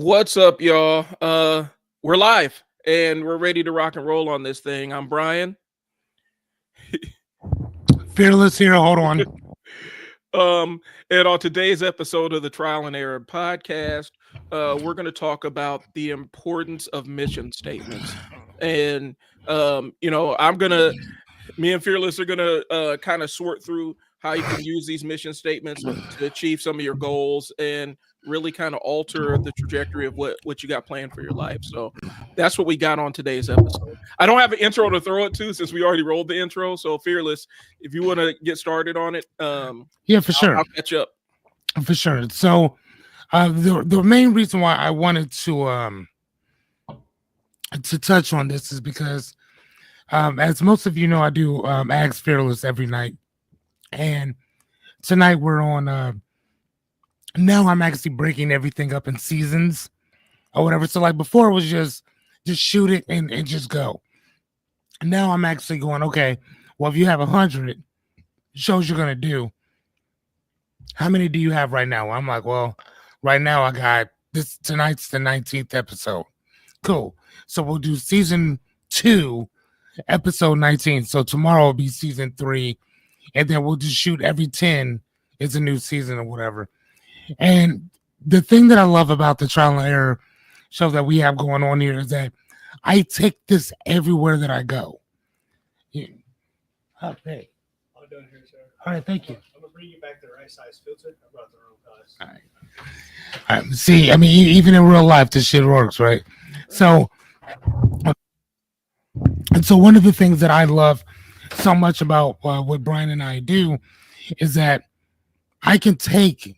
What's up, y'all? We're live and we're ready to rock and roll on this thing. I'm Brian. Fearless here. Hold on. And on today's episode of the Trial and Error podcast, we're going to talk about the importance of mission statements. And me and Fearless are gonna kind of sort through how you can use these mission statements to achieve some of your goals and really kind of alter the trajectory of what you got planned for your life. So that's what we got on today's episode. I don't have an intro to throw it to since we already rolled the intro. So Fearless, if you want to get started on it, yeah, for sure, I'll catch up. For sure. So the main reason why I wanted to touch on this is because as most of you know, I do Ask Fearless every night. And tonight we're on now I'm actually breaking everything up in seasons or whatever. So like before it was just shoot it and just go. Now I'm actually going, okay, well, if you have 100 shows you're gonna do, how many do you have right now? I'm like, well, right now I got this. Tonight's the 19th episode. Cool. So we'll do season 2, episode 19. So tomorrow will be season 3, and then we'll just shoot every 10 is a new season or whatever. And the thing that I love about the Trial and Error show that we have going on here is that I take this everywhere that I go. Yeah. Oh, hey. All done here, sir. All right, thank you. I'm gonna bring you back the right size filter. I brought the wrong size. All right. See, I mean, even in real life, this shit works, right? So, and so one of the things that I love so much about what Brian and I do is that I can take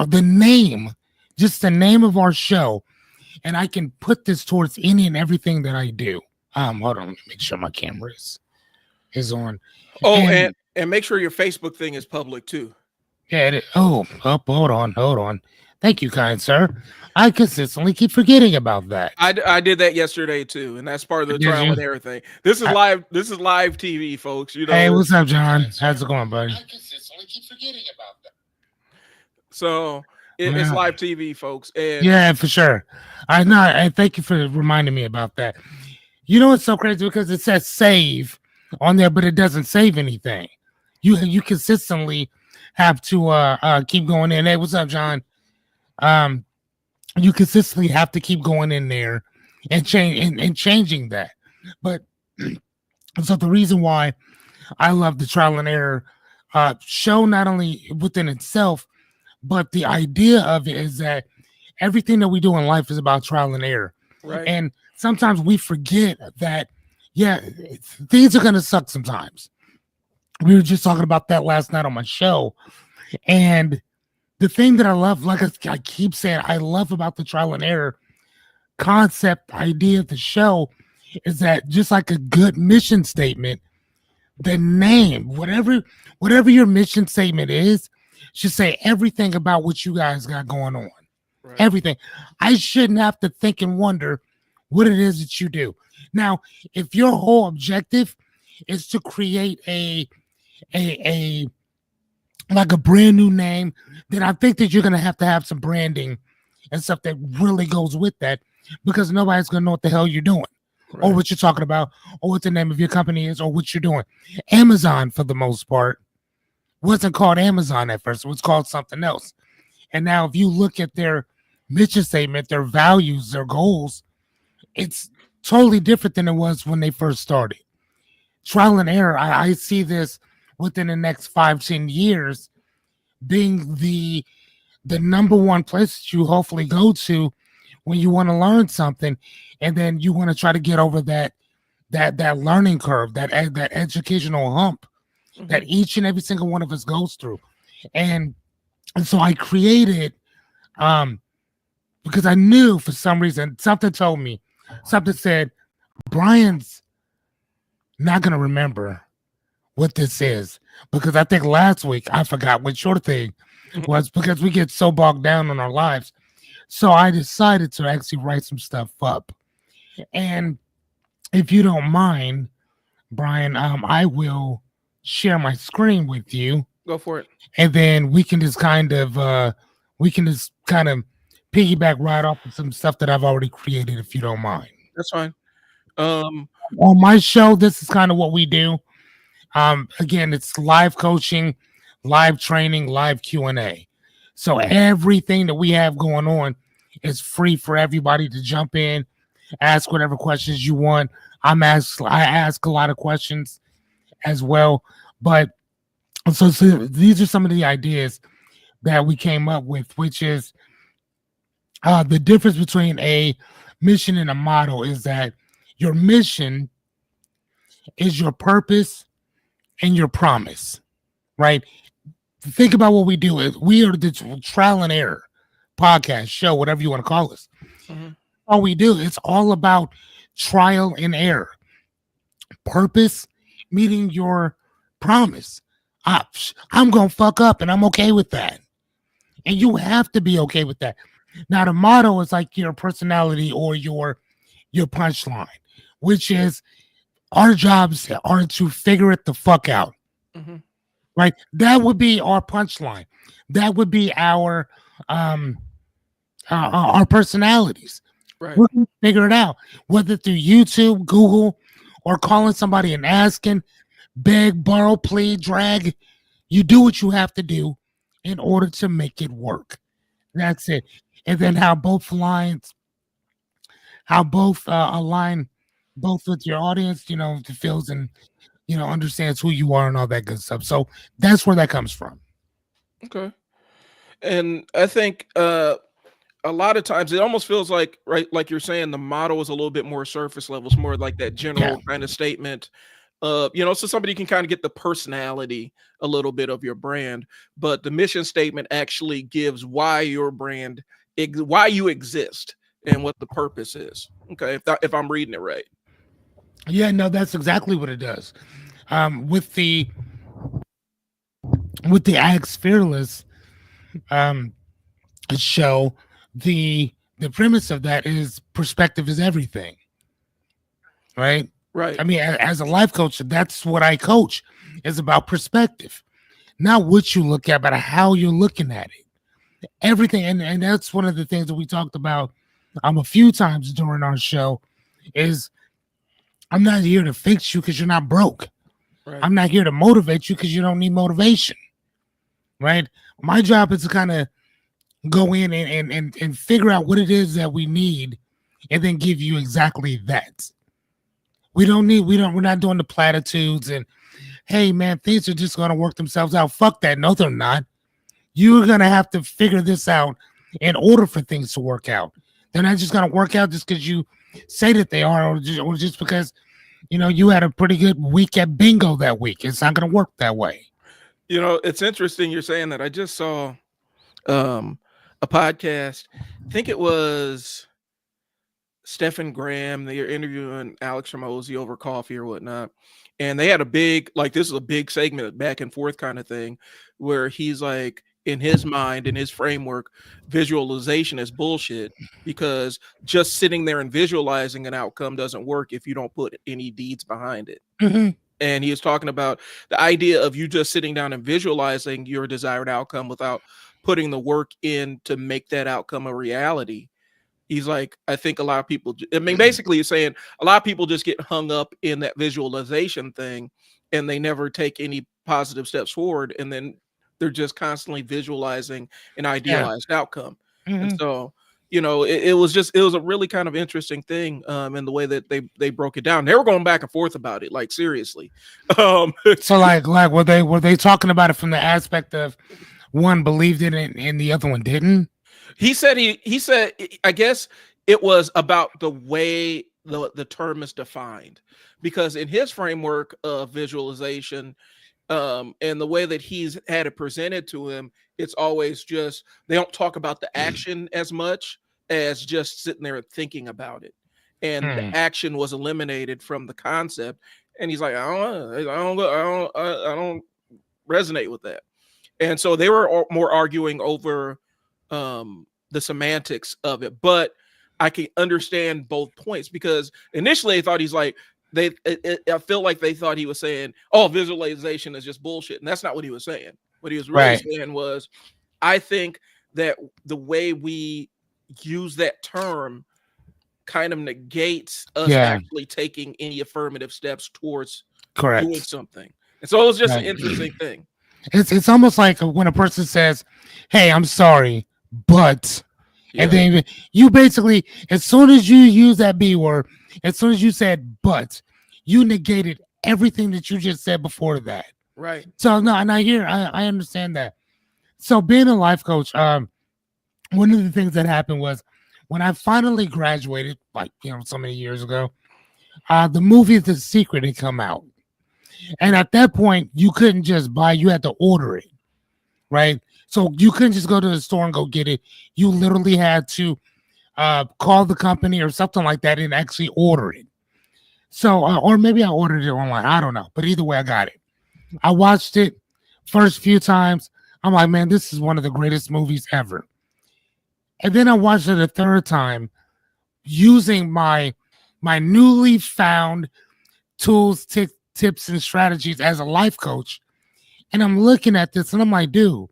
the name, just the name of our show, and I can put this towards any and everything that I do. Hold on, let me make sure my camera is on. Oh, and make sure your Facebook thing is public too. Yeah, it is. Hold on. Thank you, kind sir. I consistently keep forgetting about that. I did that yesterday too, and that's part of the trial and error thing. This is live. This is live TV, folks. You know. Hey, what's up, John? How's it going, buddy? I consistently keep forgetting about that. So it's live TV, folks. And yeah, for sure. I thank you for reminding me about that. You know what's so crazy, because it says save on there, but it doesn't save anything. You consistently have to keep going in. Hey, what's up, John? You consistently have to keep going in there and changing that. But so the reason why I love the Trial and Error show, not only within itself, but the idea of it is that everything that we do in life is about trial and error. Right. And sometimes we forget that, yeah, things are going to suck sometimes. We were just talking about that last night on my show. And the thing that I love, like I keep saying, I love about the Trial and Error concept idea of the show is that just like a good mission statement, the name, whatever your mission statement is, should say everything about what you guys got going on. Right. Everything. I shouldn't have to think and wonder what it is that you do. Now, if your whole objective is to create a like a brand new name, then I think that you're going to have some branding and stuff that really goes with that, because nobody's going to know what the hell you're doing. Right. Or what you're talking about, or what the name of your company is, or what you're doing. Amazon, for the most part, wasn't called Amazon at first. It was called something else. And now if you look at their mission statement, their values, their goals, it's totally different than it was when they first started. Trial and Error, I see this within the next 5-10 years being the number one place that you hopefully go to when you want to learn something, and then you want to try to get over that learning curve, that educational hump that each and every single one of us goes through. And so I created, because I knew for some reason, something said, Brian's not going to remember what this is, because I think last week I forgot what your thing was, because we get so bogged down in our lives. So I decided to actually write some stuff up. And if you don't mind, Brian, I will share my screen with you. Go for it. And then we can just kind of piggyback right off of some stuff that I've already created, if you don't mind. That's fine. Um, On my show, this is kind of what we do. Again, it's live coaching, live training, live Q&A. So everything that we have going on is free for everybody to jump in, ask whatever questions you want. I ask a lot of questions as well. But so these are some of the ideas that we came up with, which is the difference between a mission and a motto is that your mission is your purpose and your promise, right? Think about what we do. Is we are the trial and error podcast show, whatever you want to call us. Mhm. All we do, it's all about trial and error. Purpose meeting your promise. I'm gonna fuck up, and I'm okay with that. And you have to be okay with that. Now, the motto is like your personality or your punchline, which is our jobs are to figure it the fuck out. Mhm. Right? That would be our punchline. That would be our personalities. Right. We're gonna figure it out, whether through YouTube, Google, or calling somebody and asking, beg, borrow, plead, drag. You do what you have to do in order to make it work. That's it. And then how both align both with your audience, feels and understands who you are and all that good stuff. So that's where that comes from. Okay. And I think a lot of times it almost feels like, right, like you're saying, the motto is a little bit more surface level. It's more like that general kind of statement. So somebody can kind of get the personality a little bit of your brand, but the mission statement actually gives why your brand, why you exist, and what the purpose is. Okay, if I'm reading it right. Yeah, no, that's exactly what it does. With the Axe Fearless show, the premise of that is perspective is everything. Right? Right. I mean, as a life coach, that's what I coach, is about perspective. Not what you look at, but how you're looking at it. Everything, and that's one of the things that we talked about a few times during our show, is I'm not here to fix you because you're not broke. Right. I'm not here to motivate you because you don't need motivation. Right? My job is to kind of go in and figure out what it is that we need and then give you exactly that. We're not doing the platitudes and, hey man, things are just going to work themselves out. Fuck that. No, they're not. You're going to have to figure this out in order for things to work out. They're not just going to work out just because you say that they are, or just because, you had a pretty good week at bingo that week. It's not going to work that way. It's interesting you're saying that. I just saw a podcast. I think it was Stephen Graham. They're interviewing Alex Ramosi over coffee or whatnot. And they had a big, this is a big segment, back and forth kind of thing, where he's like, in his mind, in his framework, visualization is bullshit, because just sitting there and visualizing an outcome doesn't work if you don't put any deeds behind it. Mm-hmm. And he was talking about the idea of you just sitting down and visualizing your desired outcome without putting the work in to make that outcome a reality. He's like, I think a lot of people, basically he's saying a lot of people just get hung up in that visualization thing and they never take any positive steps forward. And then they're just constantly visualizing an idealized outcome. Mm-hmm. And so, it was a really kind of interesting thing in the way that they broke it down. They were going back and forth about it, like seriously. So like were they talking about it from the aspect of one believed in it and the other one didn't? He said I guess it was about the way the term is defined, because in his framework of visualization, and the way that he's had it presented to him, it's always just, they don't talk about the action as much as just sitting there and thinking about it. And the action was eliminated from the concept. And he's like, I don't resonate with that. And so they were more arguing over the semantics of it, but I can understand both points, because initially I thought he's like, I feel like they thought he was saying, oh, visualization is just bullshit. And that's not what he was saying. What he was really saying was, I think that the way we use that term kind of negates us Yeah. actually taking any affirmative steps towards doing Correct. something. And so it was just an Right. interesting thing. It's almost like when a person says, "Hey, I'm sorry, but," and Yeah. then you basically, as soon as you use that B word, as soon as you said "but," you negated everything that you just said before that. Right. So no, and I understand that. So being a life coach, one of the things that happened was when I finally graduated, like so many years ago, the movie The Secret had come out. And at that point, you couldn't just buy, you had to order it, right? So you couldn't just go to the store and go get it. You literally had to call the company or something like that and actually order it. So, or maybe I ordered it online. I don't know. But either way, I got it. I watched it first few times. I'm like, man, this is one of the greatest movies ever. And then I watched it a third time using my newly found tools, tips, and strategies as a life coach. And I'm looking at this and I'm like, dude,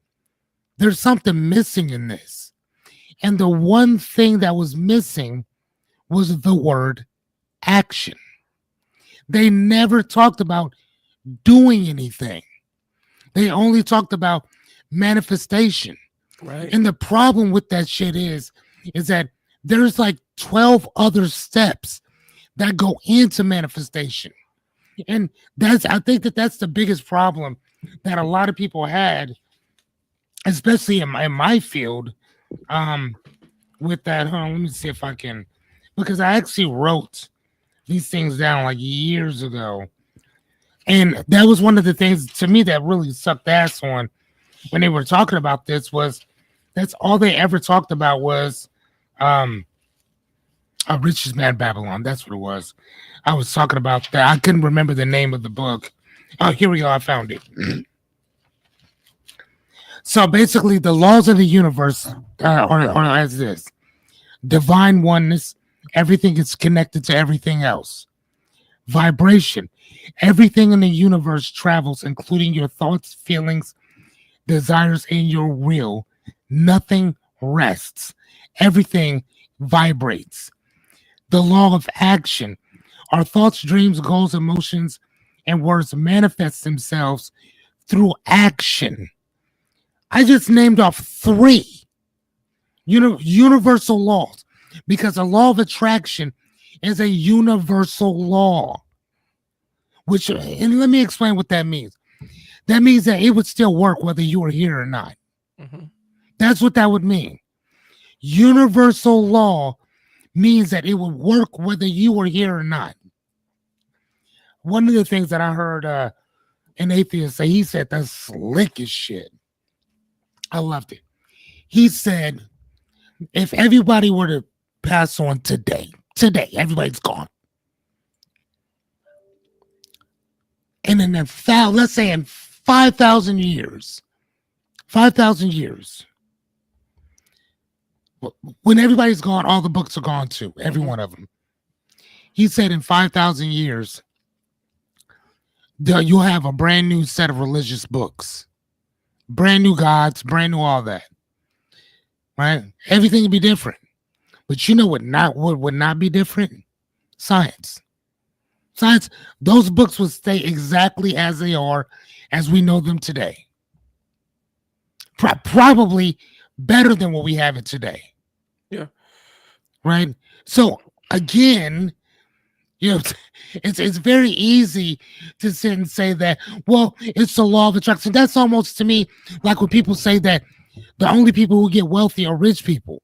there's something missing in this. And the one thing that was missing was the word action. They never talked about doing anything. They only talked about manifestation. Right. And the problem with that shit is that there's like 12 other steps that go into manifestation. And I think that's the biggest problem that a lot of people had, especially in my field, with that. Hold on, let me see if I can, because I actually wrote these things down like years ago. And that was one of the things to me that really sucked ass on when they were talking about this, was that's all they ever talked about was A Richest Man Babylon. That's what it was. I was talking about that. I couldn't remember the name of the book. Oh, here we go. I found it. So basically, the laws of the universe are as this: divine oneness. Everything is connected to everything else. Vibration. Everything in the universe travels, including your thoughts, feelings, desires, and your will. Nothing rests. Everything vibrates. The law of action. Our thoughts, dreams, goals, emotions, and words manifest themselves through action. I just named off 3 universal laws, because the law of attraction is a universal law. And let me explain what that means. That means that it would still work whether you were here or not. Mm-hmm. That's what that would mean. Universal law means that it would work whether you were here or not. One of the things that I heard an atheist say, he said that's slick as shit. I loved it. He said, if everybody were to pass on today, everybody's gone. And in let's say in 5,000 years, when everybody's gone, all the books are gone too, every one of them. He said in 5,000 years, you'll have a brand new set of religious books, brand new gods, brand new all that, right? Everything would be different. But you know what would not be different? Science. Those books would stay exactly as they are, as we know them today. Probably better than what we have it today. Yeah. Right? So again, it's very easy to sit and say that, well, it's the law of attraction. That's almost to me like when people say that the only people who get wealthy are rich people.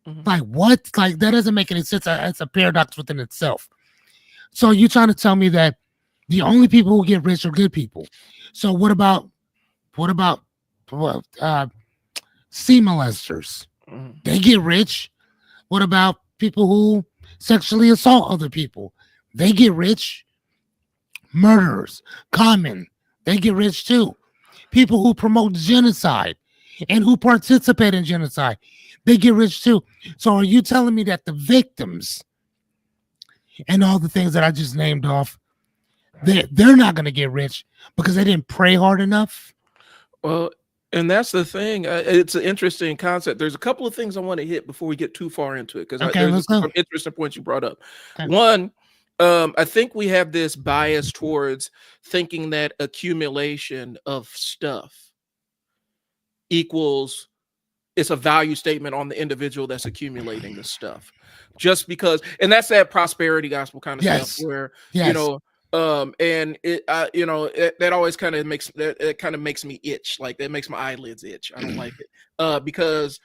Mm-hmm. Like what? Like that doesn't make any sense. It's a paradox within itself. So you're trying to tell me that the only people who get rich are good people. So what about sea molesters? Mm-hmm. They get rich. What about people who sexually assault other people? They get rich. Murderers, they get rich too. People who promote genocide and who participate in genocide, they get rich too. So are you telling me that the victims and all the things that I just named off, they're not going to get rich because they didn't pray hard enough? Well, And that's the thing. It's an interesting concept. There's a couple of things I want to hit before we get too far into it, because Okay, there's let's go. some interesting points you brought up. Okay. One, I think we have this bias towards thinking that accumulation of stuff equals it's a value statement on the individual that's accumulating the stuff. Just because, and that's that prosperity gospel kind of Yes. stuff where Yes. you know, and it, that always kind of makes that kind of makes me itch. Like that makes my eyelids itch. I don't like it because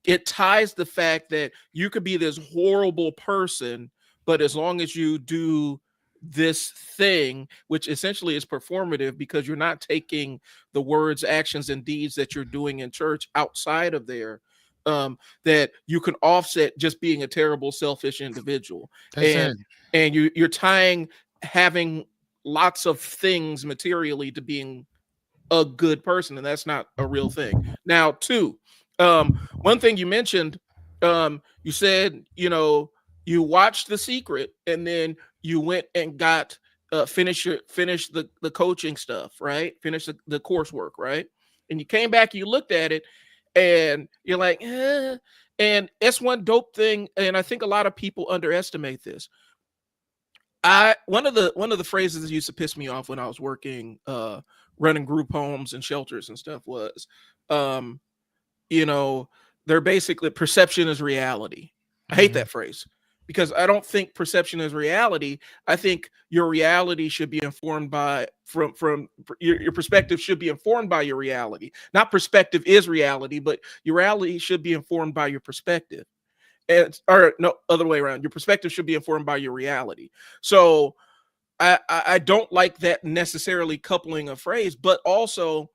it ties the fact that you could be this horrible person, but as long as you do this thing, which essentially is performative because you're not taking the words, actions, and deeds that you're doing in church outside of there, that you can offset just being a terrible, selfish individual. That's And you're tying having lots of things materially to being a good person, and that's not a real thing. Now, two, one thing you mentioned, you said, you watched The Secret and then you went and got finish the coaching stuff, right? Finish the coursework, right? And you came back, you looked at it, and you're like, eh. And it's one dope thing, and I think a lot of people underestimate this. One of the phrases that used to piss me off when I was working running group homes and shelters and stuff was, they're basically perception is reality. I hate that phrase because I don't think perception is reality. I think your reality should be informed by from your perspective should be informed by your reality. Not perspective is reality, but your reality should be informed by your perspective. Or no, other way around. Your perspective should be informed by your reality. So I don't like that necessarily coupling a phrase, but also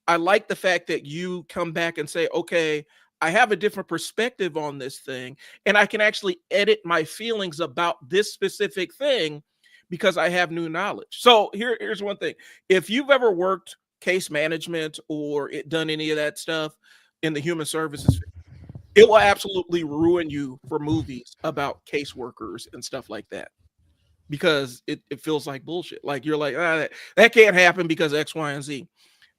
I like the fact that you come back and say, okay, I have a different perspective on this thing, and I can actually edit my feelings about this specific thing because I have new knowledge. So here's one thing. If you've ever worked case management or done any of that stuff in the human services, it will absolutely ruin you for movies about caseworkers and stuff like that, because it feels like bullshit. Like you're like, that can't happen because X, Y, and Z.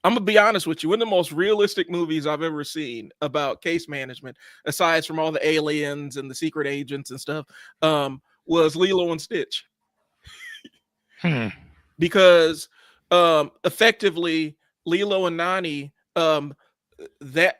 I'm gonna be honest with you. One of the most realistic movies I've ever seen about case management, aside from all the aliens and the secret agents and stuff, was Lilo and Stitch. Because effectively, Lilo and Nani, that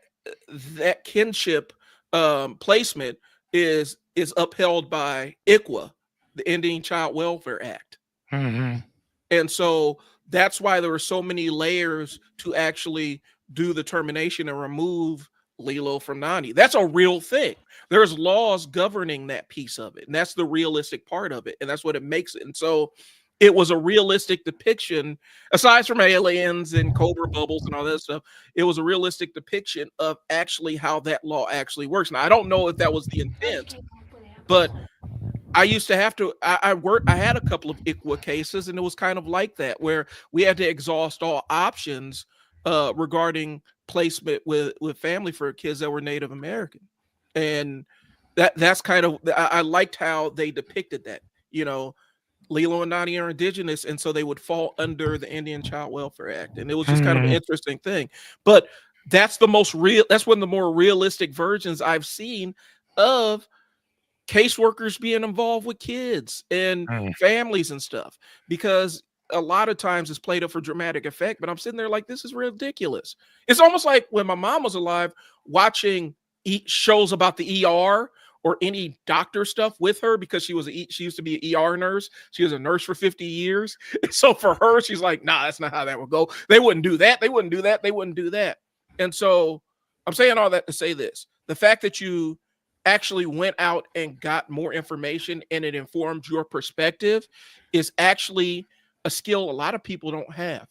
kinship placement is upheld by ICWA, the Indian Child Welfare Act. And so that's why there were so many layers to actually do the termination and remove Lilo from Nani. That's a real thing. There's laws governing that piece of it, and that's the realistic part of it, and that's what it makes it. And so it was a realistic depiction, aside from aliens and cobra bubbles and all that stuff. It was a realistic depiction of actually how that law actually works. Now, I don't know if that was the intent, but I used to have to, I had a couple of ICWA cases, and it was kind of like that, where we had to exhaust all options regarding placement with family for kids that were Native American. And that's kind of, I liked how they depicted that, Lilo and Nani are indigenous, and so they would fall under the Indian Child Welfare Act. And it was just kind of an interesting thing. But that's one of the more realistic versions I've seen of caseworkers being involved with kids and families and stuff, because a lot of times it's played up for dramatic effect, but I'm sitting there like, this is ridiculous. It's almost like when my mom was alive, watching shows about the ER or any doctor stuff with her, because she used to be an ER nurse. She was a nurse for 50 years. So for her, she's like, nah, that's not how that would go. They wouldn't do that. They wouldn't do that. They wouldn't do that. And so I'm saying all that to say this, the fact that you actually went out and got more information and it informed your perspective is actually a skill a lot of people don't have.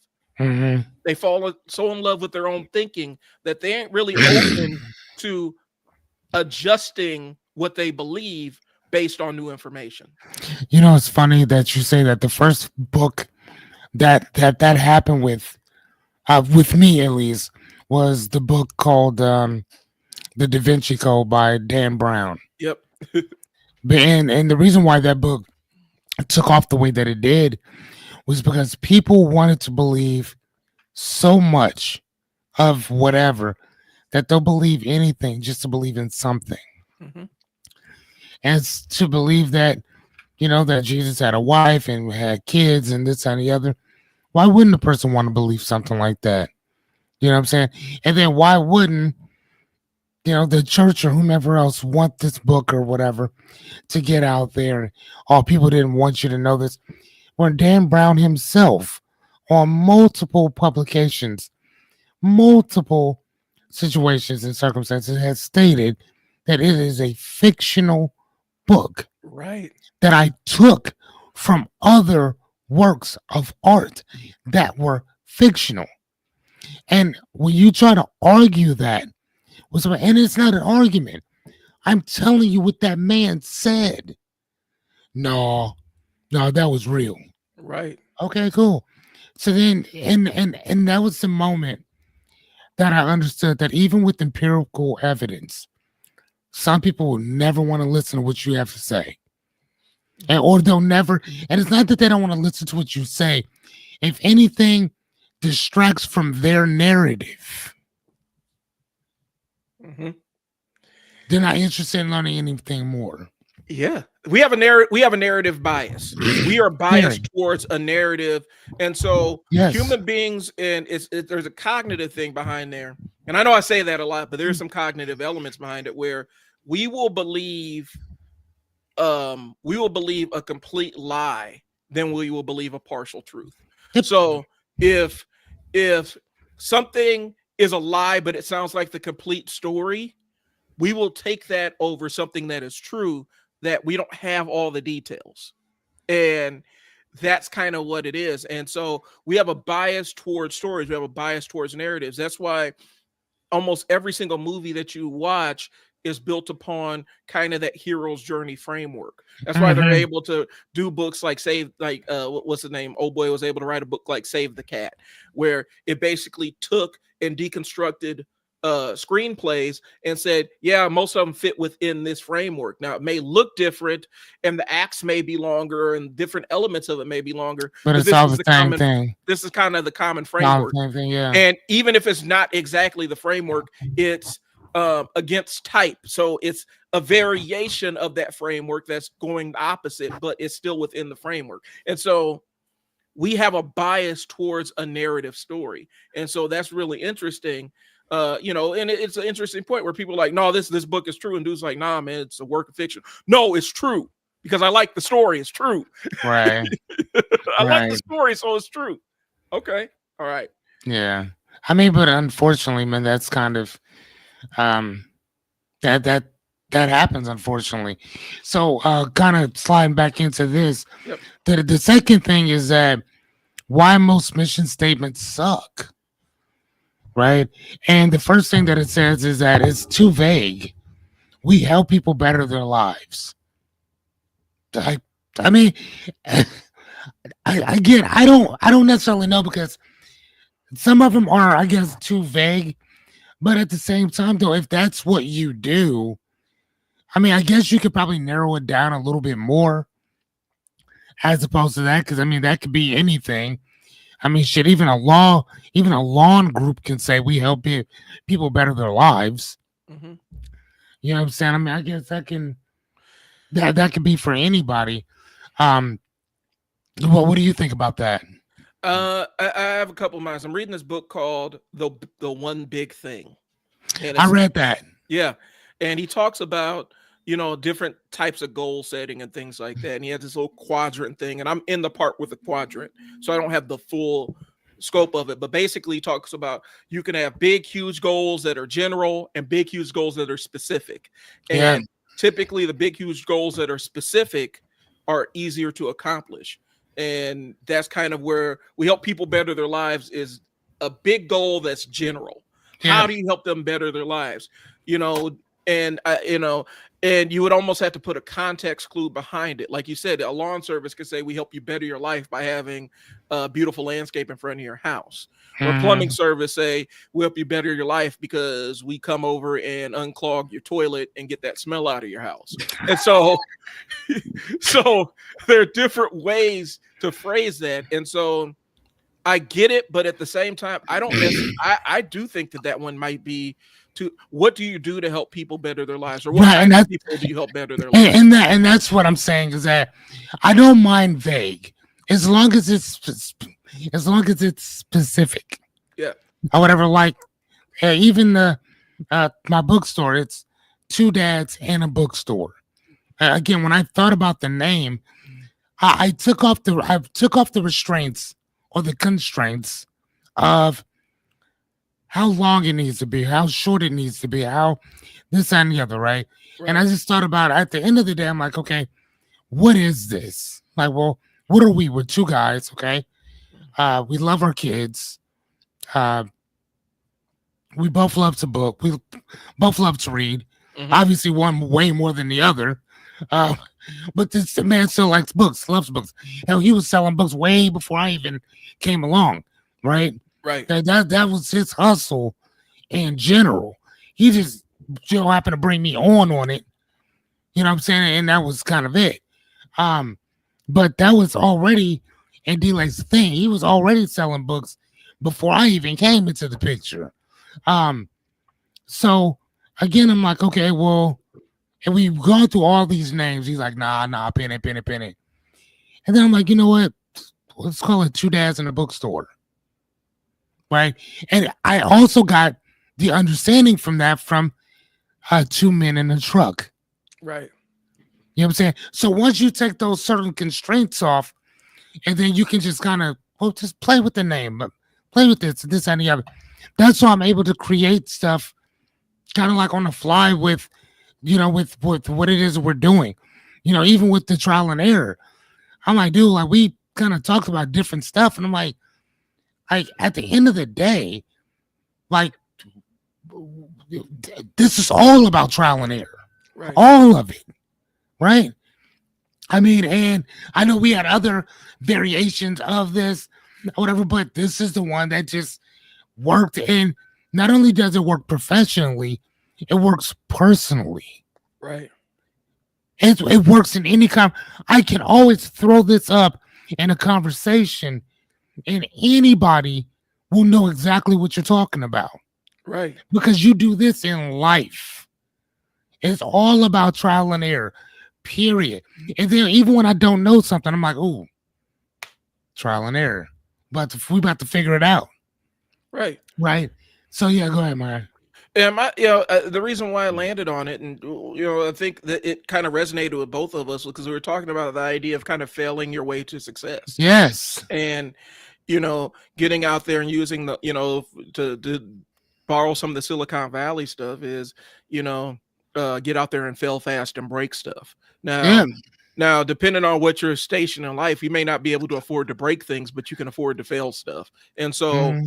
They fall so in love with their own thinking that they ain't really open to adjusting what they believe based on new information. It's funny that you say that. The first book that happened with me, at least, was the book called The Da Vinci Code by Dan Brown. Yep. and the reason why that book took off the way that it did was because people wanted to believe so much of whatever, that they'll believe anything just to believe in something. Mhm. And to believe that, that Jesus had a wife and had kids and this and the other. Why wouldn't a person want to believe something like that? You know what I'm saying? And then why wouldn't, the church or whomever else want this book or whatever to get out there? Oh, people didn't want you to know this. When Dan Brown himself, on multiple publications, multiple situations and circumstances, has stated that it is a fictional book Right. that I took from other works of art that were fictional. And when you try to argue that with someone, and it's not an argument, I'm telling you what that man said. No, that was real. Right. Okay, cool. So then, and that was the moment that I understood that even with empirical evidence, some people will never want to listen to what you have to say. Or they'll never, and it's not that they don't want to listen to what you say. If anything distracts from their narrative, Mhm. they're not interested in learning anything more. Yeah, we have a narrative bias. We are biased towards a narrative, and so Yes. human beings, and there's a cognitive thing behind there. And I know I say that a lot, but there's some cognitive elements behind it where we will believe a complete lie than we will believe a partial truth. Yep. So if something is a lie but it sounds like the complete story, we will take that over something that is true, that we don't have all the details. And that's kind of what it is. And so we have a bias towards stories, we have a bias towards narratives. That's why almost every single movie that you watch is built upon kind of that hero's journey framework. That's why they're able to do books like what's the name? Old boy was able to write a book like Save the Cat, where it basically took and deconstructed screenplays and said, yeah, most of them fit within this framework. Now it may look different and the acts may be longer and different elements of it may be longer, but it's all the same thing. This is kind of the common framework. Same thing, yeah. And even if it's not exactly the framework, it's against type. So it's a variation of that framework that's going the opposite, but it's still within the framework. And so we have a bias towards a narrative story. And so that's really interesting. And it's an interesting point where people are like, no, this book is true. And dude's like, nah, man, it's a work of fiction. No, it's true because I like the story. It's true. Right. I like the story, so it's true. Okay. All right. Yeah. I mean, but unfortunately, man, that's kind of that happens, unfortunately. So kind of sliding back into this. Yep. The second thing is that why most mission statements suck. Right. And the first thing that it says is that it's too vague. We help people better their lives. I mean, I don't necessarily know, because some of them are, I guess, too vague. But at the same time, though, if that's what you do, I mean, I guess you could probably narrow it down a little bit more as opposed to that, because I mean, that could be anything. I mean, shit, even a lawn group can say we help people better their lives. Mm-hmm. You know what I'm saying? I mean, I guess that can be for anybody. Well, what do you think about that? I have a couple of minds. I'm reading this book called The One Big Thing. And I read that. Yeah. And he talks about, different types of goal setting and things like that. And he has this little quadrant thing. And I'm in the part with the quadrant, so I don't have the full scope of it. But basically he talks about you can have big, huge goals that are general and big, huge goals that are specific. And typically the big, huge goals that are specific are easier to accomplish. And that's kind of where we help people better their lives, is a big goal that's general. Yeah. How do you help them better their lives? And you would almost have to put a context clue behind it. Like you said, a lawn service could say, we help you better your life by having a beautiful landscape in front of your house. Or a plumbing service say, we help you better your life because we come over and unclog your toilet and get that smell out of your house. And so there are different ways to phrase that. And so I get it, but at the same time, I don't necessarily. I do think that one might be to what do you do to help people better their lives, or what Right, and kind of that's people do you help better their lives? and that's what I'm saying is that I don't mind vague as long as it's specific Yeah, or whatever. Like even the my bookstore, it's two dads and a bookstore. Again, when I thought about the name, I took off the restraints or the constraints of how long it needs to be, how short it needs to be, how this and the other, right? And I right, just thought about it. At the end of the day, I'm like, okay, what is this? Like, well, what are we? We're two guys, okay? We love our kids. Uh, we both love to book. We both love to read. mhm, Obviously, one way more than the other. Uh, but this man still likes books, loves books. Hell, he was selling books way before I even came along, right? right, That was his hustle in general. He just happened to bring me on it. You know what I'm saying? And that was kind of it. But that was already in D-Lake's thing. He was already selling books before I even came into the picture. So again, I'm like, okay, well, and we've gone through all these names. He's like, nah, pin it. And then I'm like, you know what? Let's call it Two Dads in a Bookstore. Right. And I also got the understanding from that from Two Men in a Truck. right, You know what I'm saying? So once you take those certain constraints off, and then you can just kind of, well, just play with the name, play with this and the other. That's why I'm able to create stuff kind of like on the fly with, with what it is we're doing. Even with the trial and error. I'm like, dude, like we kind of talked about different stuff. And I'm like at the end of the day, like this is all about trial and error. right, All of it. Right. I mean, and I know we had other variations of this, or whatever, but this is the one that just worked. And not only does it work professionally, it works personally. right, It works in any kind. I can always throw this up in a conversation, and anybody will know exactly what you're talking about right, because you do this in life. It's all about trial and error. Period. And then even when I don't know something, I'm like, ooh, trial and error. But we about to figure it out. right. Right. So yeah, go ahead, Mariah. And the reason why I landed on it, and I think that it kind of resonated with both of us because we were talking about the idea of kind of failing your way to success, Yes. and getting out there and using the to borrow some of the Silicon Valley stuff is get out there and fail fast and break stuff. Yeah. Now, depending on what your station in life, you may not be able to afford to break things, but you can afford to fail stuff. And so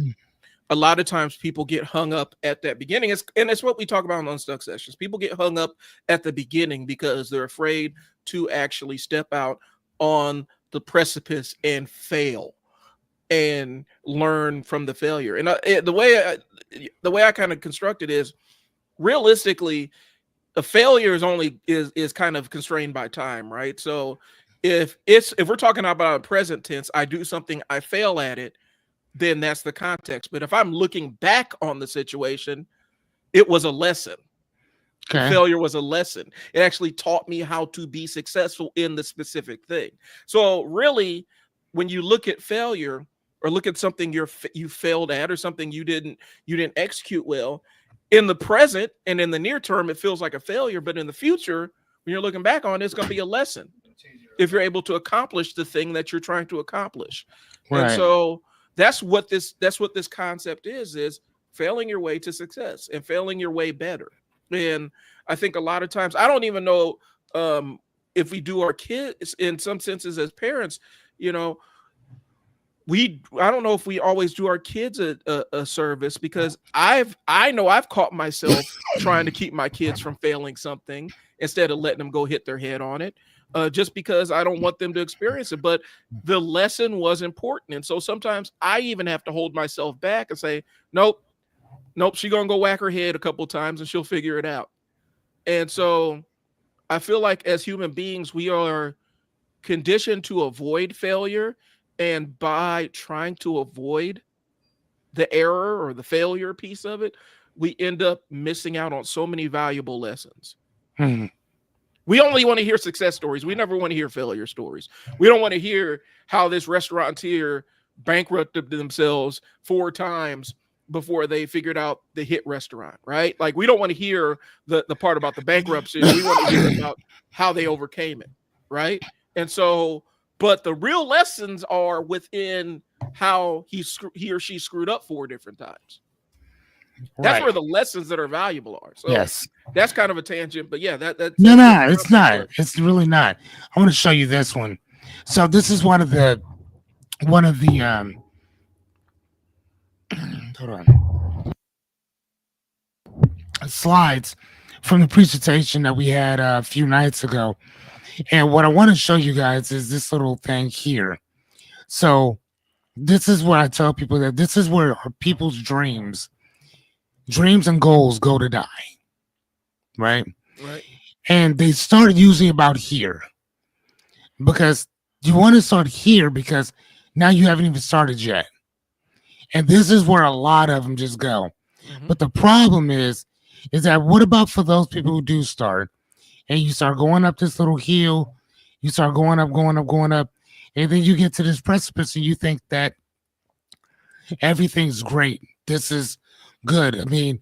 a lot of times people get hung up at that beginning. It's what we talk about in Unstuck Sessions. People get hung up at the beginning because they're afraid to actually step out on the precipice and fail and learn from the failure. And the way I kind of construct it is realistically, a failure is kind of constrained by time, right? So if we're talking about a present tense, I do something, I fail at it, then that's the context. But if I'm looking back on the situation, it was a lesson. Okay. Failure was a lesson. It actually taught me how to be successful in the specific thing. So really, when you look at failure or look at something you failed at or something you didn't execute well, in the present and in the near term, it feels like a failure. But in the future, when you're looking back on it, it's going to be a lesson if you're able to accomplish the thing that you're trying to accomplish. Right. And so that's what this concept is failing your way to success and failing your way better. And I think a lot of times, I don't even know if we do our kids in some senses as parents, I don't know if we always do our kids a service because I know I've caught myself trying to keep my kids from failing something instead of letting them go hit their head on it, just because I don't want them to experience it. But the lesson was important. And so sometimes I even have to hold myself back and say, nope, she's going to go whack her head a couple of times and she'll figure it out. And so I feel like as human beings, we are conditioned to avoid failure. And by trying to avoid the error or the failure piece of it, we end up missing out on so many valuable lessons. We only want to hear success stories. We never want to hear failure stories. We don't want to hear how this restaurateur bankrupted themselves 4 times before they figured out the hit restaurant, right? Like, we don't want to hear the part about the bankruptcy. We want to hear about how they overcame it, right? And so, but the real lessons are within how he or she screwed up 4 different times. That's where the lessons that are valuable are. So yes, that's kind of a tangent, but yeah, that's it's not. It's really not. I want to show you this one. So this is one of the hold on, slides from the presentation that we had a few nights ago. And what I want to show you guys is this little thing here. So this is what I tell people, that this is where people's dreams and goals go to die. Right? Right. And they start usually about here, because you want to start here because now you haven't even started yet. And this is where a lot of them just go. Mm-hmm. But the problem is that what about for those people who do start, and you start going up this little hill, you start going up, and then you get to this precipice and you think that everything's great. This is good. I mean,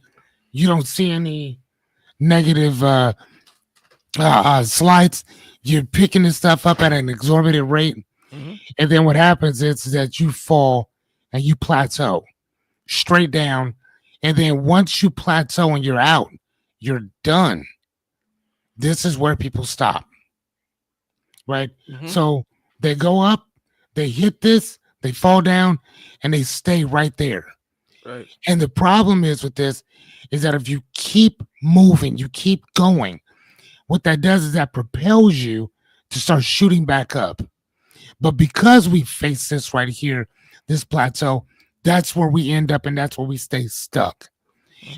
you don't see any negative slides. You're picking this stuff up at an exorbitant rate. Mm-hmm. And then what happens is that you fall and you plateau straight down. And then once you plateau and you're out, you're done. This is where people stop. Right? Mm-hmm. So they go up, they hit this, they fall down, and they stay right there. Right. And the problem is with this is that if you keep moving, you keep going, what that does is that propels you to start shooting back up. But because we face this right here, this plateau, that's where we end up, and that's where we stay stuck.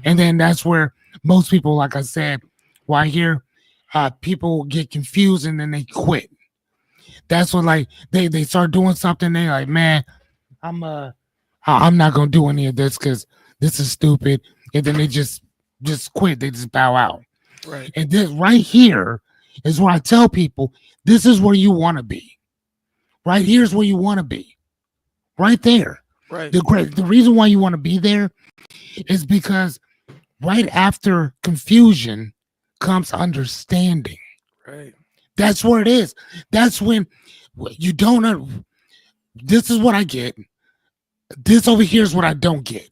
And then that's where most people, like I said, why here, people get confused and then they quit. That's what, like, they start doing something, they like, man, I'm not gonna do any of this because this is stupid. And then they just quit. They just bow out. Right. And this right here is where I tell people, this is where you want to be. Right here's where you want to be. Right there. Right. The reason why you want to be there is because right after confusion comes understanding. Right. That's where it is. That's when you don't know. This is what I get. This over here is what I don't get.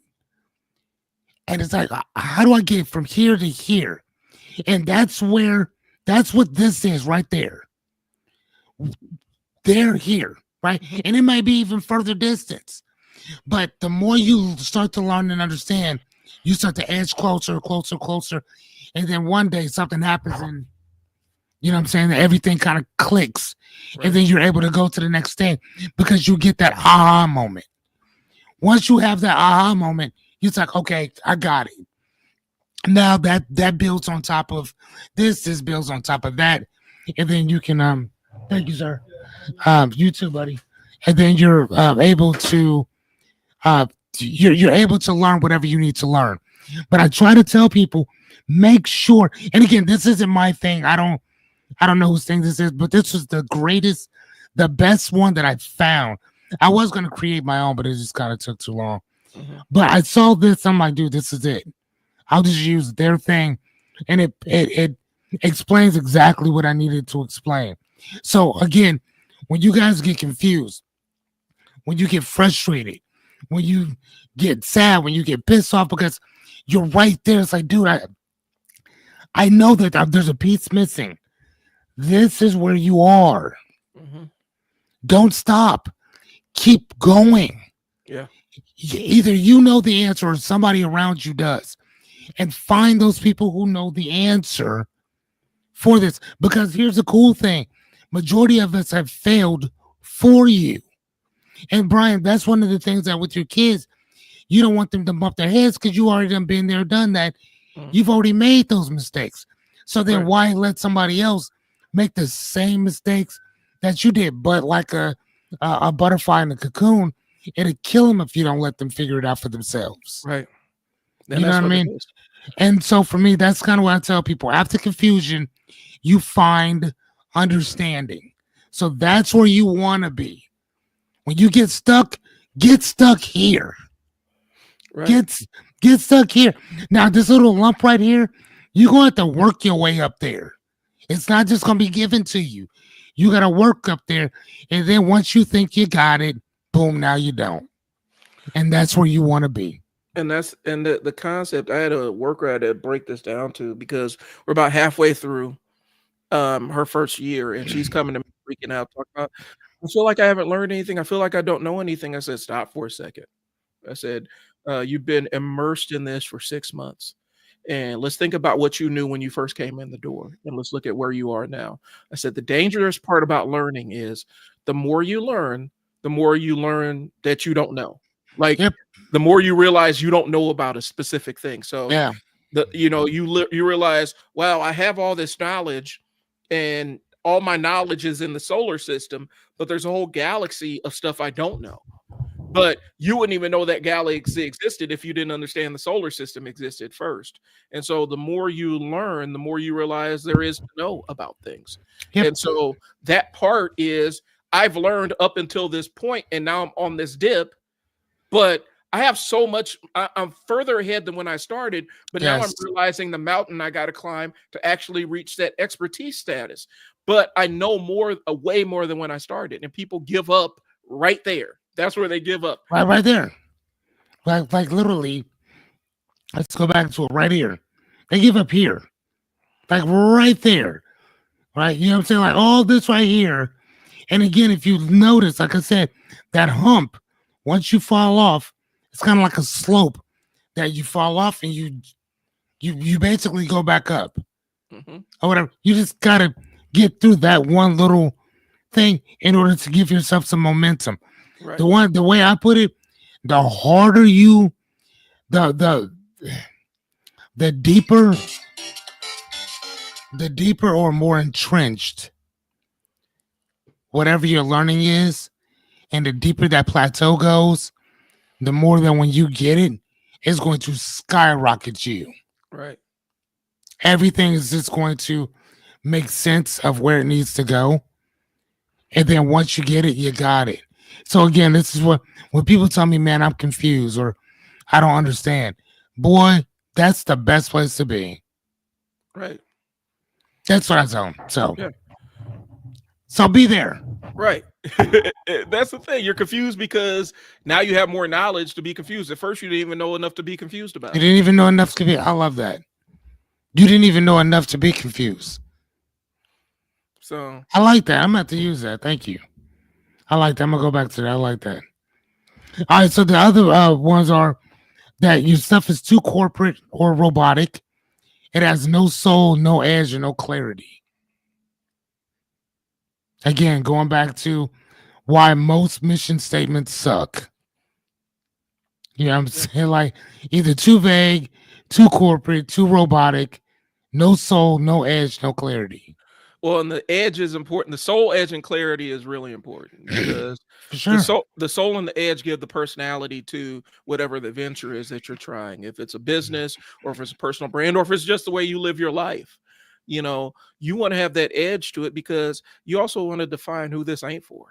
And it's like, how do I get from here to here? And that's what this is right there. They're here, right? And it might be even further distance. But the more you start to learn and understand, you start to edge closer. And then one day something happens and, you know what I'm saying, everything kind of clicks. Right. And then you're able to go to the next thing because you get that aha moment. Once you have that aha moment, it's like, okay, I got it. Now that builds on top of this builds on top of that. And then you can, thank you, sir. You too, buddy. And then you're able to, you're able to learn whatever you need to learn. But I try to tell people, make sure, and again, this isn't my thing. I don't know whose thing this is, but this was the best one that I found. I was going to create my own, but it just kind of took too long. Mm-hmm. But I saw this, I'm like, dude, this is it. I'll just use their thing. And it explains exactly what I needed to explain. So again, when you guys get confused, when you get frustrated, when you get sad, when you get pissed off because you're right there, it's like, dude, I know that there's a piece missing. This is where you are. Mm-hmm. Don't stop. Keep going. Yeah. Either you know the answer or somebody around you does. And find those people who know the answer for this. Because here's the cool thing. Majority of us have failed for you. And Brian, that's one of the things that with your kids, you don't want them to bump their heads because you already done been there, done that. Mm-hmm. You've already made those mistakes. So then why let somebody else make the same mistakes that you did? But like a a butterfly in a cocoon, it'll kill them if you don't let them figure it out for themselves. Right. You know what I mean? it is. And so for me, that's kind of what I tell people. After confusion, you find understanding. So that's where you want to be. When you get stuck here. Right. Get stuck here. Now, this little lump right here, you're going to have to work your way up there. It's not just going to be given to you. You got to work up there. And then once you think you got it, boom, now you don't. And that's where you want to be. And the concept, I had a worker I had to break this down to, because we're about halfway through her first year, and she's coming to me freaking out, talking about, I feel like I haven't learned anything. I feel like I don't know anything. I said, stop for a second. I said, you've been immersed in this for 6 months. And let's think about what you knew when you first came in the door. And let's look at where you are now. I said, the dangerous part about learning is the more you learn that you don't know. Like, Yep. the more you realize you don't know about a specific thing. So Yeah. you realize, wow, I have all this knowledge, and all my knowledge is in the solar system, but there's a whole galaxy of stuff I don't know. But you wouldn't even know that galaxy existed if you didn't understand the solar system existed first. And so the more you learn, the more you realize there is to know about things. Yep. And so that part is, I've learned up until this point, and now I'm on this dip, but I have so much, I'm further ahead than when I started, but now I'm Yes. realizing the mountain I got to climb to actually reach that expertise status. But I know way more than when I started, and people give up right there. That's where they give up. Right there. Like literally, let's go back to it right here. They give up here. Like right there. Right? You know what I'm saying? Like all this right here. And again, if you notice, like I said, that hump, once you fall off, it's kind of like a slope that you fall off, and you basically go back up. Mhm. Or whatever. You just gotta get through that one little thing in order to give yourself some momentum. Right. The way I put it, the harder you, the deeper or more entrenched whatever your learning is, and the deeper that plateau goes, the more that when you get it, it's going to skyrocket you. Right. Everything is just going to make sense of where it needs to go. And then once you get it, you got it. So again, this is what, when people tell me, man, I'm confused or I don't understand, boy, that's the best place to be. Right. That's what I tell them. So, Yeah. So be there. Right. That's the thing. You're confused because now you have more knowledge to be confused. At first, you didn't even know enough to be confused about. You didn't even know enough to be. I love that. You didn't even know enough to be confused. So I like that. I'm going to have to use that. Thank you. I like that. I'm going to go back to that. I like that. All right. So the other ones are that your stuff is too corporate or robotic. It has no soul, no edge, or no clarity. Again, going back to why most mission statements suck. You know what I'm saying? Like either too vague, too corporate, too robotic, no soul, no edge, no clarity. well, and the edge is important. The soul, edge, and clarity is really important because For sure. the soul and the edge give the personality to whatever the venture is that you're trying. If it's a business, or if it's a personal brand, or if it's just the way you live your life, you know, you want to have that edge to it because you also want to define who this ain't for.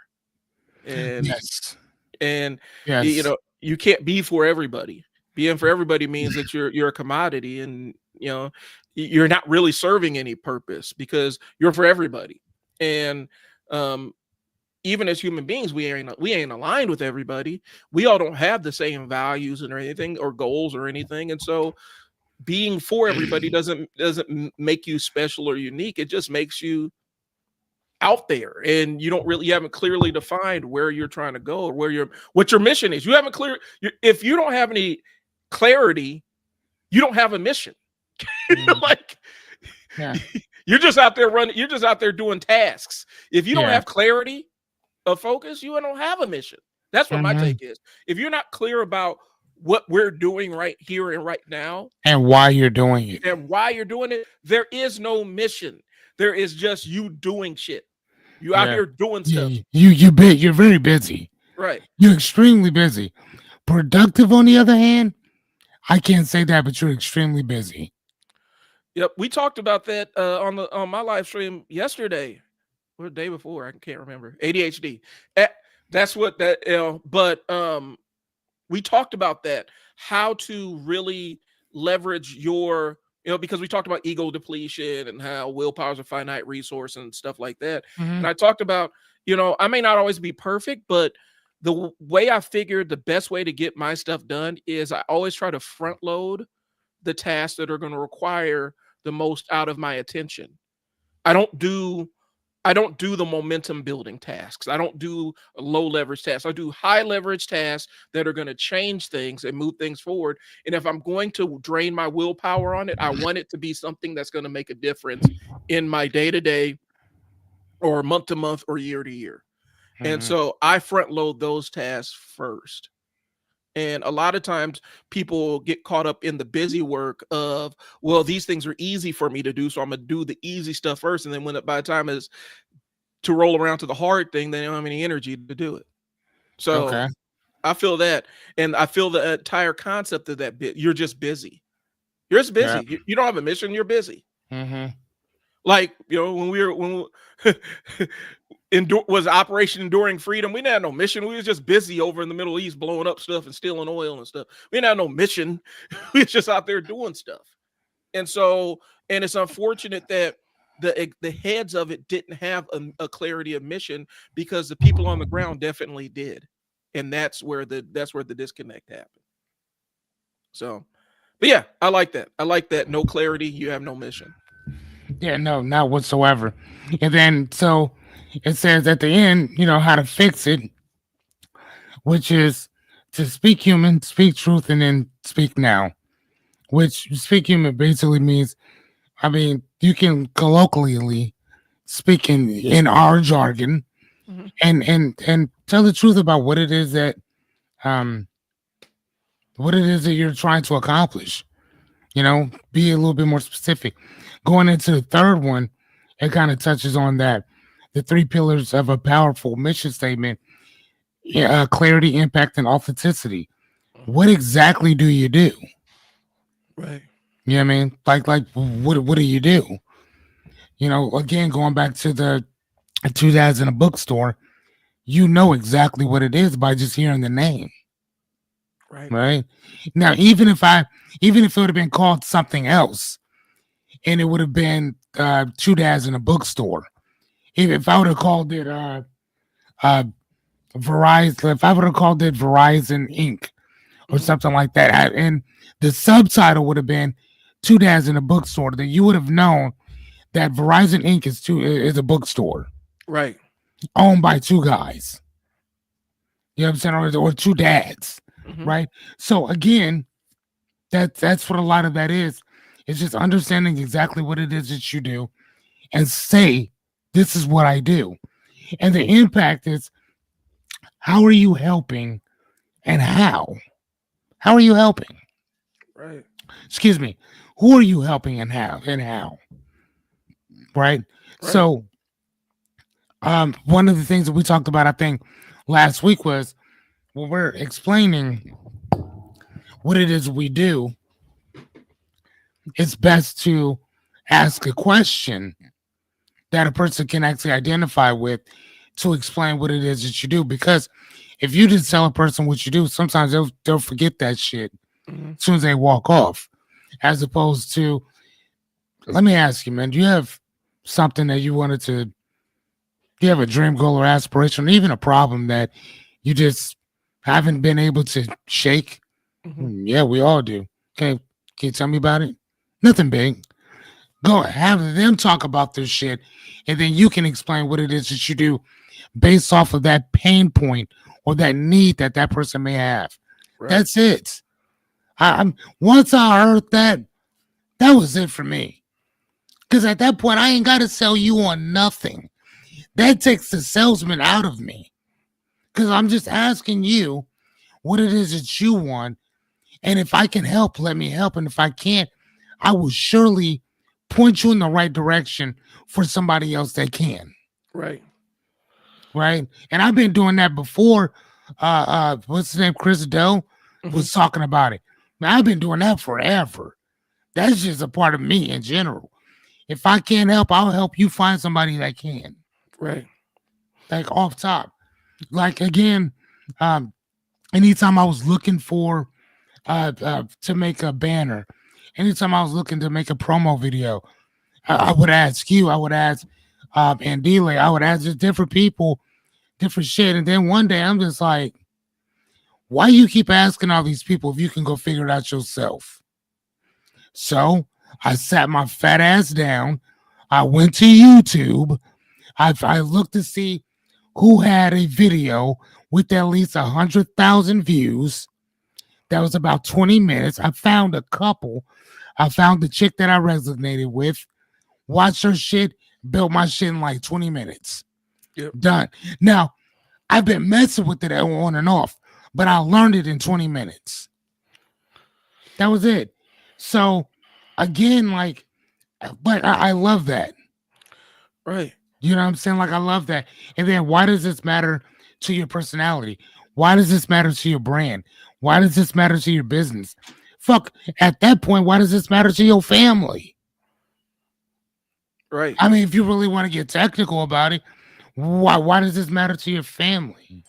And Yes. and Yes. you know, you can't be for everybody. Being for everybody means that you're a commodity, and you know, you're not really serving any purpose because you're for everybody. And even as human beings, we ain't aligned with everybody. We all don't have the same values or anything, or goals or anything. And so being for everybody doesn't make you special or unique. It just makes you out there, and you haven't clearly defined where you're trying to go, or what your mission is. You haven't if you don't have any clarity, you don't have a mission. Like, Yeah. you're just out there running, you're just out there doing tasks. If you don't Yeah. have clarity of focus, you don't have a mission. That's what my Mhm. take is. If you're not clear about what we're doing right here and right now, And why you're doing it. and why you're doing it, there is no mission. There is just you doing shit. You out Yeah. here doing stuff. You're very busy. Right. You're extremely busy. Productive, on the other hand, I can't say that, but you're extremely busy. Yep. We talked about that on my live stream yesterday or the day before. I can't remember. ADHD. That's what that but we talked about that. How to really leverage your, because we talked about ego depletion and how willpower is a finite resource and stuff like that. And I talked about, I may not always be perfect, but the way I figured the best way to get my stuff done is I always try to front load the tasks that are going to require the most out of my attention. I don't do the momentum building tasks. I don't do low leverage tasks. I do high leverage tasks that are going to change things and move things forward. And if I'm going to drain my willpower on it, I want it to be something that's going to make a difference in my day to day or month to month or year to year. And so I front load those tasks first. And a lot of times people get caught up in the busy work of, well, these things are easy for me to do, so I'm going to do the easy stuff first. And then by the time it's to roll around to the hard thing, they don't have any energy to do it. So I feel that. And I feel the entire concept of that bit. You're just busy. You're just busy. Yeah. You don't have a mission. You're busy. Like, when we was Operation Enduring Freedom, we didn't have no mission. We was just busy over in the Middle East blowing up stuff and stealing oil and stuff. We didn't have no mission. We was just out there doing stuff. And so, and it's unfortunate that the heads of it didn't have a clarity of mission, because the people on the ground definitely did. And that's where the disconnect happened. So, but yeah, I like that. I like that. No clarity, you have no mission. Yeah, no, not whatsoever. And then, so it says at the end, how to fix it, which is to speak human, speak truth, and then speak now. Which speak human basically means, you can colloquially speak in our jargon, and tell the truth about what it is that you're trying to accomplish. Be a little bit more specific. Going into the third one, it kind of touches on that. The 3 pillars of a powerful mission statement: clarity, impact, and authenticity. What exactly do you do? Right. You know what I mean? Like what do you do? Again, going back to the 2 dads in a bookstore, exactly what it is by just hearing the name. Right. Now, even if it would have been called something else, and it would have been 2 dads in a bookstore, if I would have called it Verizon, if I would have called it Verizon Inc. or something like that, and the subtitle would have been 2 dads in a bookstore, then you would have known that Verizon Inc. is a bookstore, right, owned by 2 guys. You know what I'm saying, or 2 dads. Right. So again, that's what a lot of that is. It's just understanding exactly what it is that you do and say, this is what I do. And the impact is, how are you helping and how? How are you helping? Right. Excuse me. Who are you helping and how? Right. So one of the things that we talked about, I think, last week was, when we're explaining what it is we do, it's best to ask a question that a person can actually identify with to explain what it is that you do. Because if you just tell a person what you do, sometimes they'll forget that shit as soon as they walk off. As opposed to, let me ask you, man, do you have something that you have a dream, goal, or aspiration, or even a problem that you just haven't been able to shake? Yeah, we all do. Can you tell me about it? Nothing big. Go have them talk about this shit, and then you can explain what it is that you do based off of that pain point or that need that person may have. Right. That's it. Once I heard that was it for me. Because at that point, I ain't got to sell you on nothing. That takes the salesman out of me. Because I'm just asking you what it is that you want. And if I can help, let me help. And if I can't, I will surely point you in the right direction for somebody else that can. Right. right? And I've been doing that before. What's his name? Chris Doe was talking about it. Man, I've been doing that forever. That's just a part of me in general. If I can't help, I'll help you find somebody that can. Right. Like off top. Like again, anytime I was looking for to make a banner, anytime I was looking to make a promo video, I would ask you, I would ask Andile, I would ask just different people, different shit. And then one day I'm just like, why you keep asking all these people if you can go figure it out yourself? So I sat my fat ass down. I went to YouTube. I looked to see who had a video with at least 100,000 views. That was about 20 minutes. I found a couple. I found the chick that I resonated with, watched her shit, built my shit in like 20 minutes. Yep. Done. Now, I've been messing with it on and off, but I learned it in 20 minutes. That was it. So, again, like, but I love that. Right. You know what I'm saying? Like, I love that. And then why does this matter to your personality? Why does this matter to your brand? Why does this matter to your business? Fuck, at that point, why does this matter to your family? Right. I mean, if you really want to get technical about it, why does this matter to your family?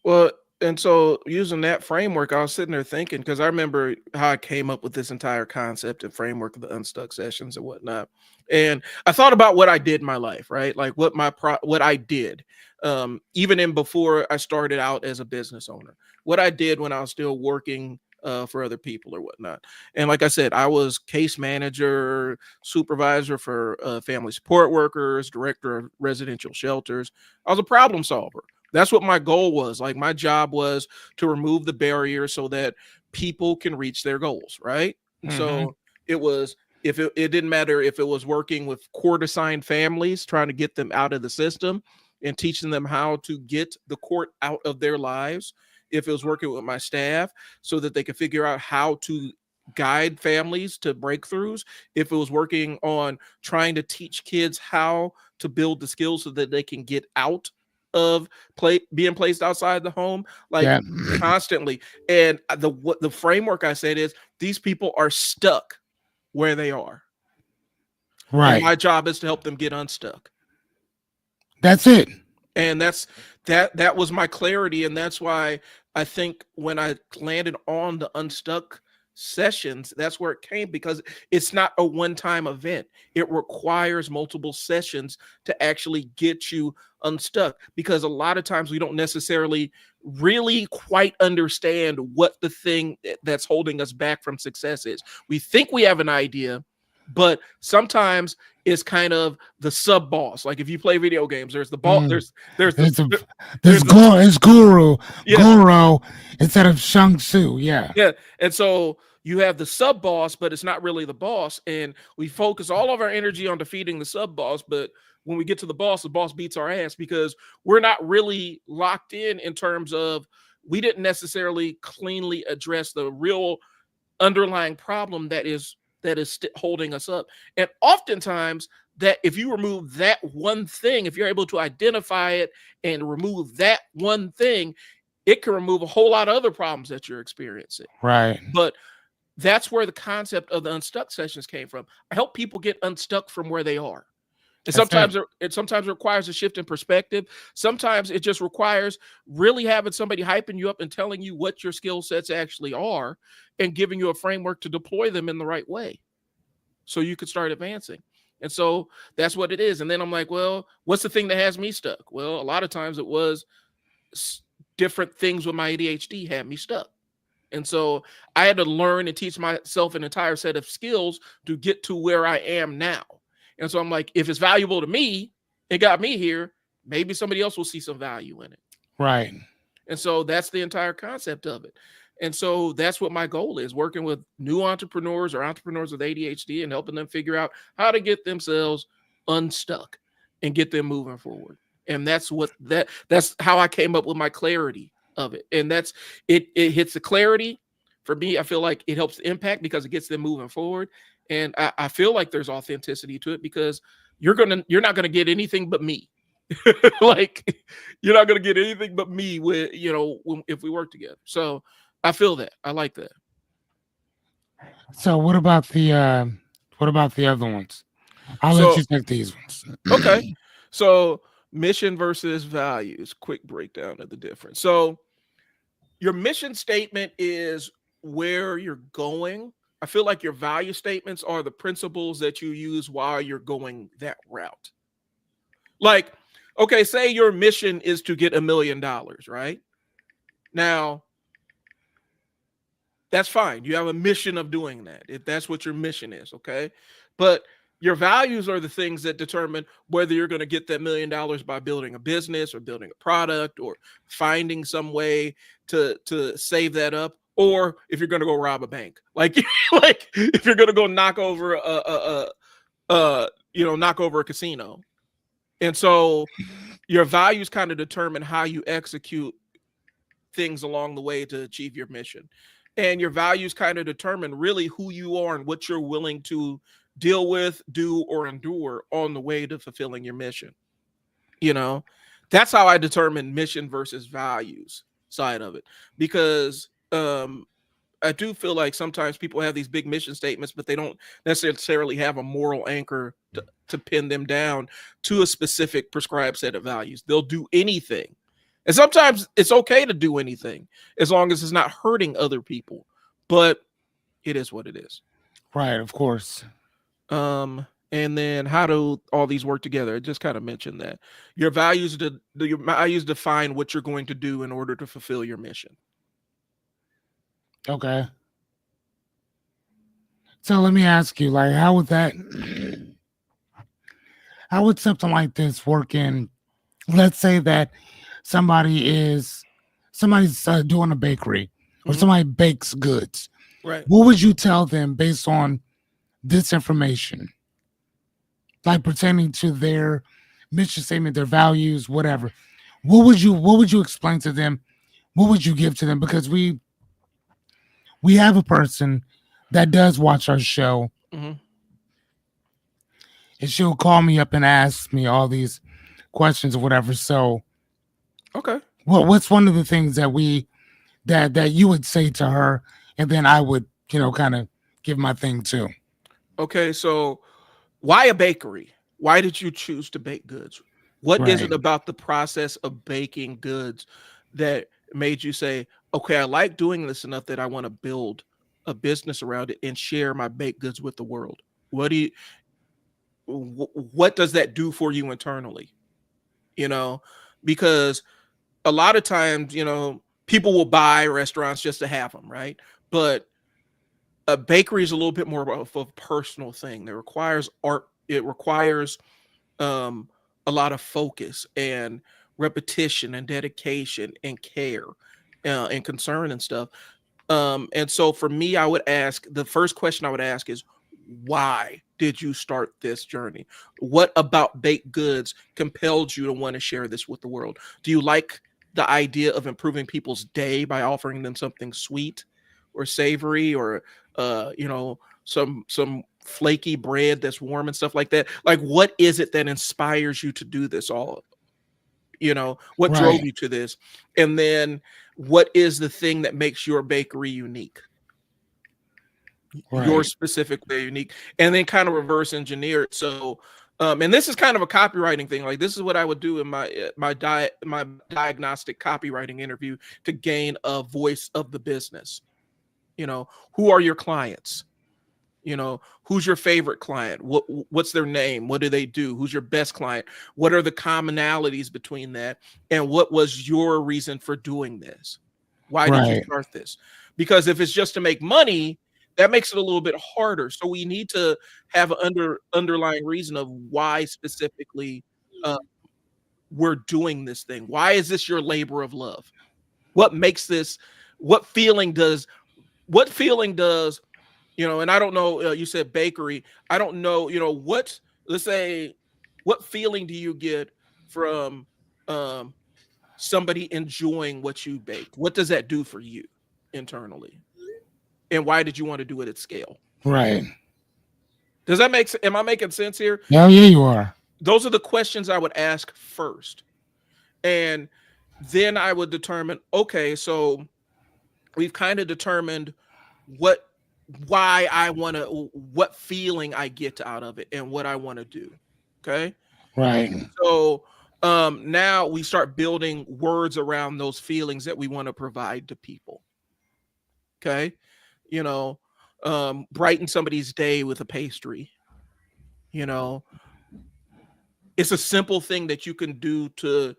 Well, and so using that framework, I was sitting there thinking, because I remember how I came up with this entire concept and framework of the Unstuck sessions and whatnot. And I thought about what I did in my life, right? Like what I did, even in before I started out as a business owner, what I did when I was still working for other people or whatnot. And like I said, I was case manager, supervisor for family support workers, director of residential shelters. I was a problem solver. That's what my goal was. Like my job was to remove the barriers so that people can reach their goals, right? And so it was, if it didn't matter if it was working with court assigned families, trying to get them out of the system and teaching them how to get the court out of their lives. If it was working with my staff so that they could figure out how to guide families to breakthroughs. If it was working on trying to teach kids how to build the skills so that they can get out of being placed outside the home, like constantly. And the framework I said is these people are stuck where they are. Right. And my job is to help them get unstuck. That's it. And that was my clarity. And that's why I think when I landed on the Unstuck sessions, that's where it came, because it's not a one-time event. It requires multiple sessions to actually get you unstuck, because a lot of times we don't necessarily really quite understand what the thing that's holding us back from success is. We think we have an idea, but sometimes it's kind of the sub boss. Like if you play video games, there's the boss, there's Guru, Goro instead of Shang Tzu. Yeah. And so you have the sub boss, but it's not really the boss. And we focus all of our energy on defeating the sub boss. But when we get to the boss beats our ass because we're not really locked in terms of, we didn't necessarily cleanly address the real underlying problem that is holding us up. And oftentimes that if you remove that one thing, if you're able to identify it and remove that one thing, it can remove a whole lot of other problems that you're experiencing. Right. But that's where the concept of the Unstuck sessions came from. I help people get unstuck from where they are. And sometimes it requires a shift in perspective. Sometimes it just requires really having somebody hyping you up and telling you what your skill sets actually are and giving you a framework to deploy them in the right way so you can start advancing. And so that's what it is. And then I'm like, well, what's the thing that has me stuck? Well, a lot of times it was different things with my ADHD had me stuck. And so I had to learn and teach myself an entire set of skills to get to where I am now. And so I'm like, if it's valuable to me, it got me here, maybe somebody else will see some value in it. Right. And so that's the entire concept of it. And so that's what my goal is, working with new entrepreneurs or entrepreneurs with ADHD and helping them figure out how to get themselves unstuck and get them moving forward. And that's how I came up with my clarity of it. And that's it hits the clarity. For me, I feel like it helps the impact because it gets them moving forward. And I feel like there's authenticity to it because you're not going to get anything but me Like, you're not going to get anything but me with, if we work together. So I feel that. I like that. So what about the other ones? I'll So- let you take these ones. Okay. So mission versus values, quick breakdown of the difference. So your mission statement is where you're going. I feel like your value statements are the principles that you use while you're going that route. Like, okay, say your mission is to get $1 million, right? Now, that's fine. You have a mission of doing that, if that's what your mission is, okay? But your values are the things that determine whether you're going to get that $1 million by building a business or building a product or finding some way to save that up, or if you're going to go rob a bank. Like if you're going to go knock over a casino. And so your values kind of determine how you execute things along the way to achieve your mission. And your values kind of determine really who you are and what you're willing to deal with, do, or endure on the way to fulfilling your mission. That's how I determine mission versus values side of it. Because I do feel like sometimes people have these big mission statements, but they don't necessarily have a moral anchor to pin them down to a specific prescribed set of values. They'll do anything. And sometimes it's okay to do anything as long as it's not hurting other people. But it is what it is. Right, of course. And then how do all these work together? I just kind of mentioned that. Your values define what you're going to do in order to fulfill your mission. Okay. So let me ask you, like, how would something like this work in, let's say that somebody's doing a bakery or somebody bakes goods. Right. What would you tell them based on this information? Like pertaining to their mission statement, their values, whatever. What would you explain to them? What would you give to them? Because we have a person that does watch our show. Mm-hmm. And she'll call me up and ask me all these questions or whatever. So okay. What's one of the things that that you would say to her, and then I would, kind of give my thing too. Okay, so why a bakery? Why did you choose to bake goods? What is it about the process of baking goods that made you say, okay, I like doing this enough that I want to build a business around it and share my baked goods with the world? What does that do for you internally? Because a lot of times, people will buy restaurants just to have them, right? But a bakery is a little bit more of a personal thing that requires art. It requires a lot of focus and repetition and dedication and care and concern and stuff. And so for me, the first question I would ask is, why did you start this journey? What about baked goods compelled you to want to share this with the world? Do you like the idea of improving people's day by offering them something sweet or savory or some flaky bread that's warm and stuff like that? Like, what is it that inspires you to do this all? What drove you to this? And then what is the thing that makes your bakery unique? Your specific way unique, and then kind of reverse engineer it. So and this is kind of a copywriting thing. Like, this is what I would do in my diagnostic copywriting interview to gain a voice of the business. Who are your clients? Who's your favorite client? What's their name? What do they do? Who's your best client? What are the commonalities between that? And what was your reason for doing this? Why did you start this? Because if it's just to make money, that makes it a little bit harder. So we need to have an underlying reason of why specifically we're doing this thing. Why is this your labor of love? What makes this? What feeling does? And I don't know. You said bakery. I don't know. Let's say, what feeling do you get from somebody enjoying what you baked? What does that do for you internally? And why did you want to do it at scale? Right. Does that am I making sense here? Yeah, you are. those are the questions I would ask first. And then I would determine, okay, so we've kind of determined why I want to, what feeling I get out of it and what I want to do. Okay. Right. So now we start building words around those feelings that we want to provide to people. Okay. You know, brighten somebody's day with a pastry. You know, it's a simple thing that you can do to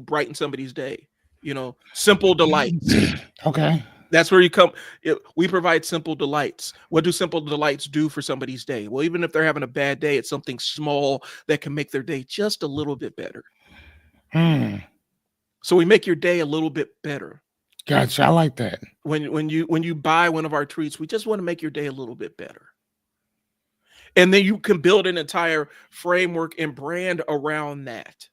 brighten somebody's day. You know, simple delights. Okay. That's where you come. We provide simple delights. What do simple delights do for somebody's day? Well, even if they're having a bad day, it's something small that can make their day just a little bit better. So we make your day a little bit better. Gotcha. I like that. When you buy one of our treats, we just want to make your day a little bit better. And then you can build an entire framework and brand around that.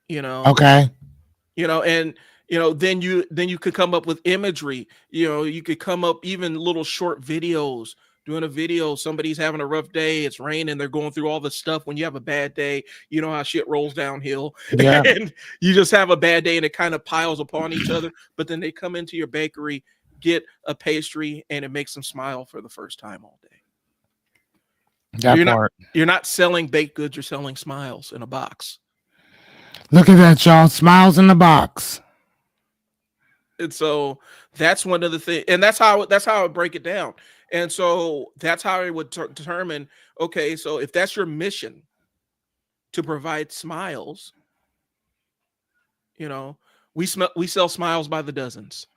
You know. Okay. You know, and then you could come up with imagery. You know, you could come up even little short videos. Doing a video, somebody's having a rough day, it's raining, they're going through all this stuff. When you have a bad day, you know how shit rolls downhill. Yeah. And you just have a bad day and it kind of piles upon each other. But then they come into your bakery, get a pastry, and it makes them smile for the first time all day. You're not selling baked goods, you're selling smiles in a box. Look at that, y'all. Smiles in the box. And so that's one of the things, and that's how I would break it down. And so that's how I would determine, okay, so if that's your mission to provide smiles, you know, we sell smiles by the dozens.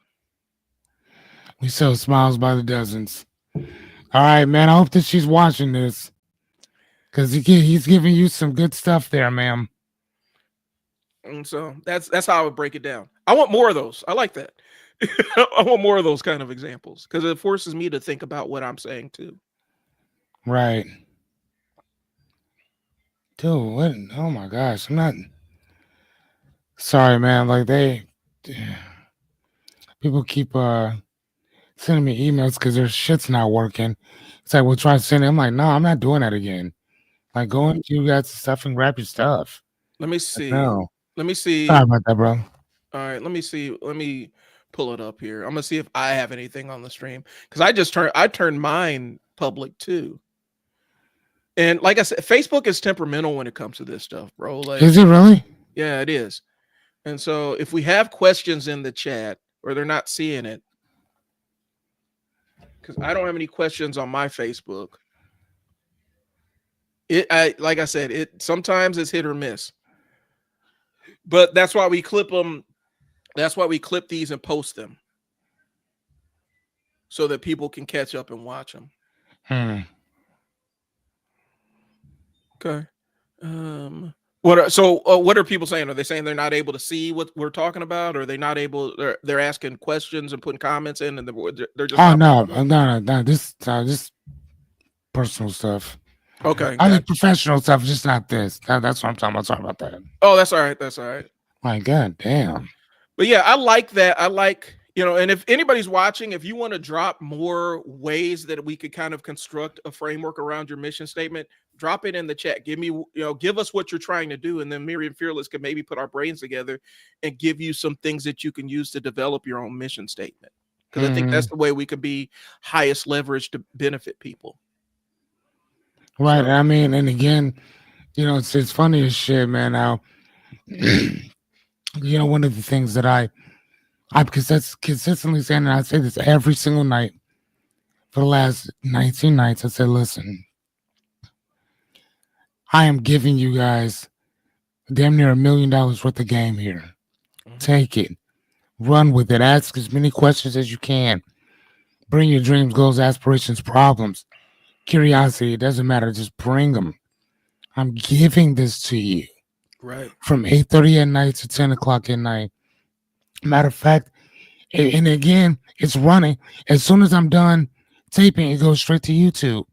We sell smiles by the dozens. All right, man. I hope that she's watching this, because he's giving you some good stuff there, ma'am. And so that's how I would break it down. I want more of those. I like that. I want more of those kind of examples, because it forces me to think about what I'm saying too. Right. Dude, what? Oh my gosh. I'm not sorry, man. Like people keep sending me emails because their shit's not working. It's like, we'll try to send it. I'm like, no, I'm not doing that again. Like, go into you guys' stuff and grab your stuff. Let me see. No. Let me see. Sorry about that, bro. All right, let me see. Let me pull it up here. I'm gonna see if I have anything on the stream, because I turned mine public too. And like I said, Facebook is temperamental when it comes to this stuff, bro. Like, is it really? Yeah, it is. And so if we have questions in the chat or they're not seeing it, because I don't have any questions on my Facebook. Like I said, it sometimes it's hit or miss. But that's why we clip them. That's why we clip these and post them, so that people can catch up and watch them. Okay. What are people saying? Are they saying they're not able to see what we're talking about? Or are they not able? They're asking questions and putting comments in, and they're just. Oh no! This personal stuff. Okay. I think professional stuff, just not this. That's what I'm talking about. Sorry about that. Oh, that's all right. That's all right. My God, damn. But yeah, I like that. I like, and if anybody's watching, if you want to drop more ways that we could kind of construct a framework around your mission statement, drop it in the chat. Give us what you're trying to do. And then Miriam Fearless can maybe put our brains together and give you some things that you can use to develop your own mission statement. Because I think that's the way we could be highest leverage to benefit people. Right. So, I mean, and again, it's funny as shit, man. Now, one of the things that I consistently saying, and I say this every single night for the last 19 nights, I said, listen, I am giving you guys damn near $1 million worth of game here. Take it. Run with it. Ask as many questions as you can. Bring your dreams, goals, aspirations, problems, curiosity. It doesn't matter. Just bring them. I'm giving this to you. Right. From 8:30 at night to 10 o'clock at night. Matter of fact, and again, it's running. As soon as I'm done taping, it goes straight to YouTube.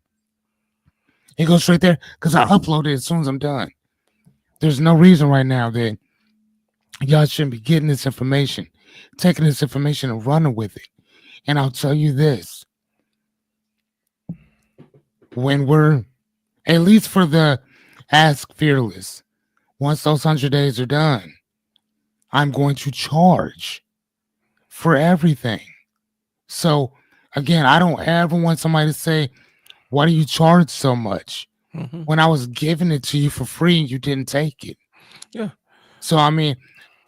It goes straight there because I upload it as soon as I'm done. There's no reason right now that y'all shouldn't be getting this information, taking this information and running with it. And I'll tell you this. When we're At least for the Ask Fearless. Once those 100 days are done, I'm going to charge for everything. So again, I don't ever want somebody to say, why do you charge so much? Mhm. When I was giving it to you for free and you didn't take it. Yeah. So I mean,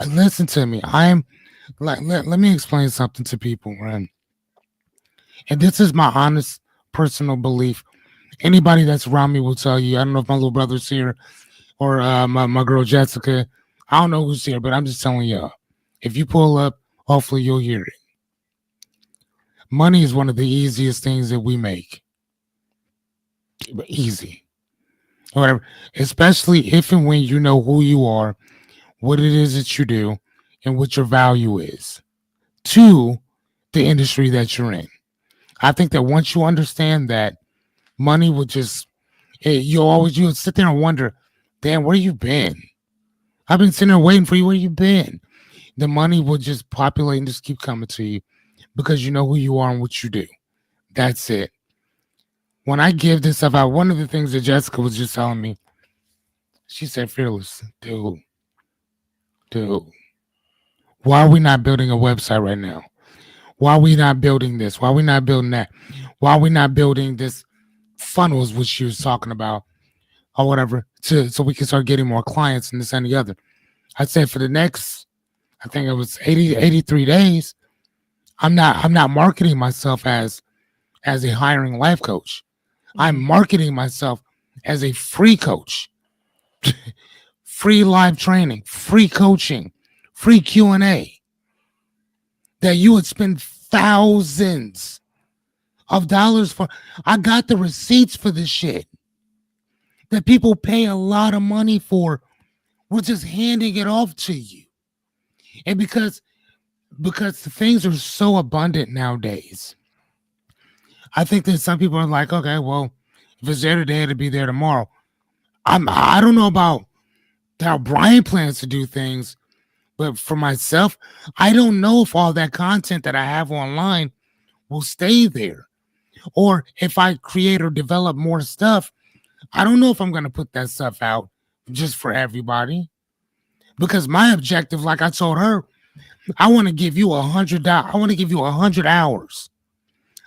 listen to me. I'm like, let me explain something to people, right? And this is my honest personal belief. Anybody that's around me will tell you. I don't know if my little brother's here or my girl Jessica. I don't know who's here, but I'm just telling y'all. If you pull up, hopefully you'll hear it. Money is one of the easiest things that we make. Easy. Whatever. Especially if and when you know who you are, what it is that you do, and what your value is to the industry that you're in. I think that once you understand that, money will just, you'll sit there and wonder, damn, where you been? I've been sitting there waiting for you. Where you been? The money will just populate and just keep coming to you because you know who you are and what you do. That's it. When I give this stuff out, one of the things that Jessica was just telling me, she said, Fearless, dude, why are we not building a website right now? Why are we not building this? Why are we not building that? Why are we not building this funnels, which she was talking about, or whatever, so we can start getting more clients and this and the other? I said for the next, I think it was 83 days, I'm not marketing myself as a hiring life coach. I'm marketing myself as a free coach, free live training, free coaching, free Q&A, that you would spend thousands of dollars for. I got the receipts for this shit that people pay a lot of money for. We're just handing it off to you. And because the things are so abundant nowadays, I think that some people are like, okay, well, if it's there today, it'll be there tomorrow. I don't know about how Brian plans to do things, but for myself, I don't know if all that content that I have online will stay there. Or if I create or develop more stuff, I don't know if I'm going to put that stuff out just for everybody. Because my objective, like I told her, I want to give you $100. I want to give you 100 hours.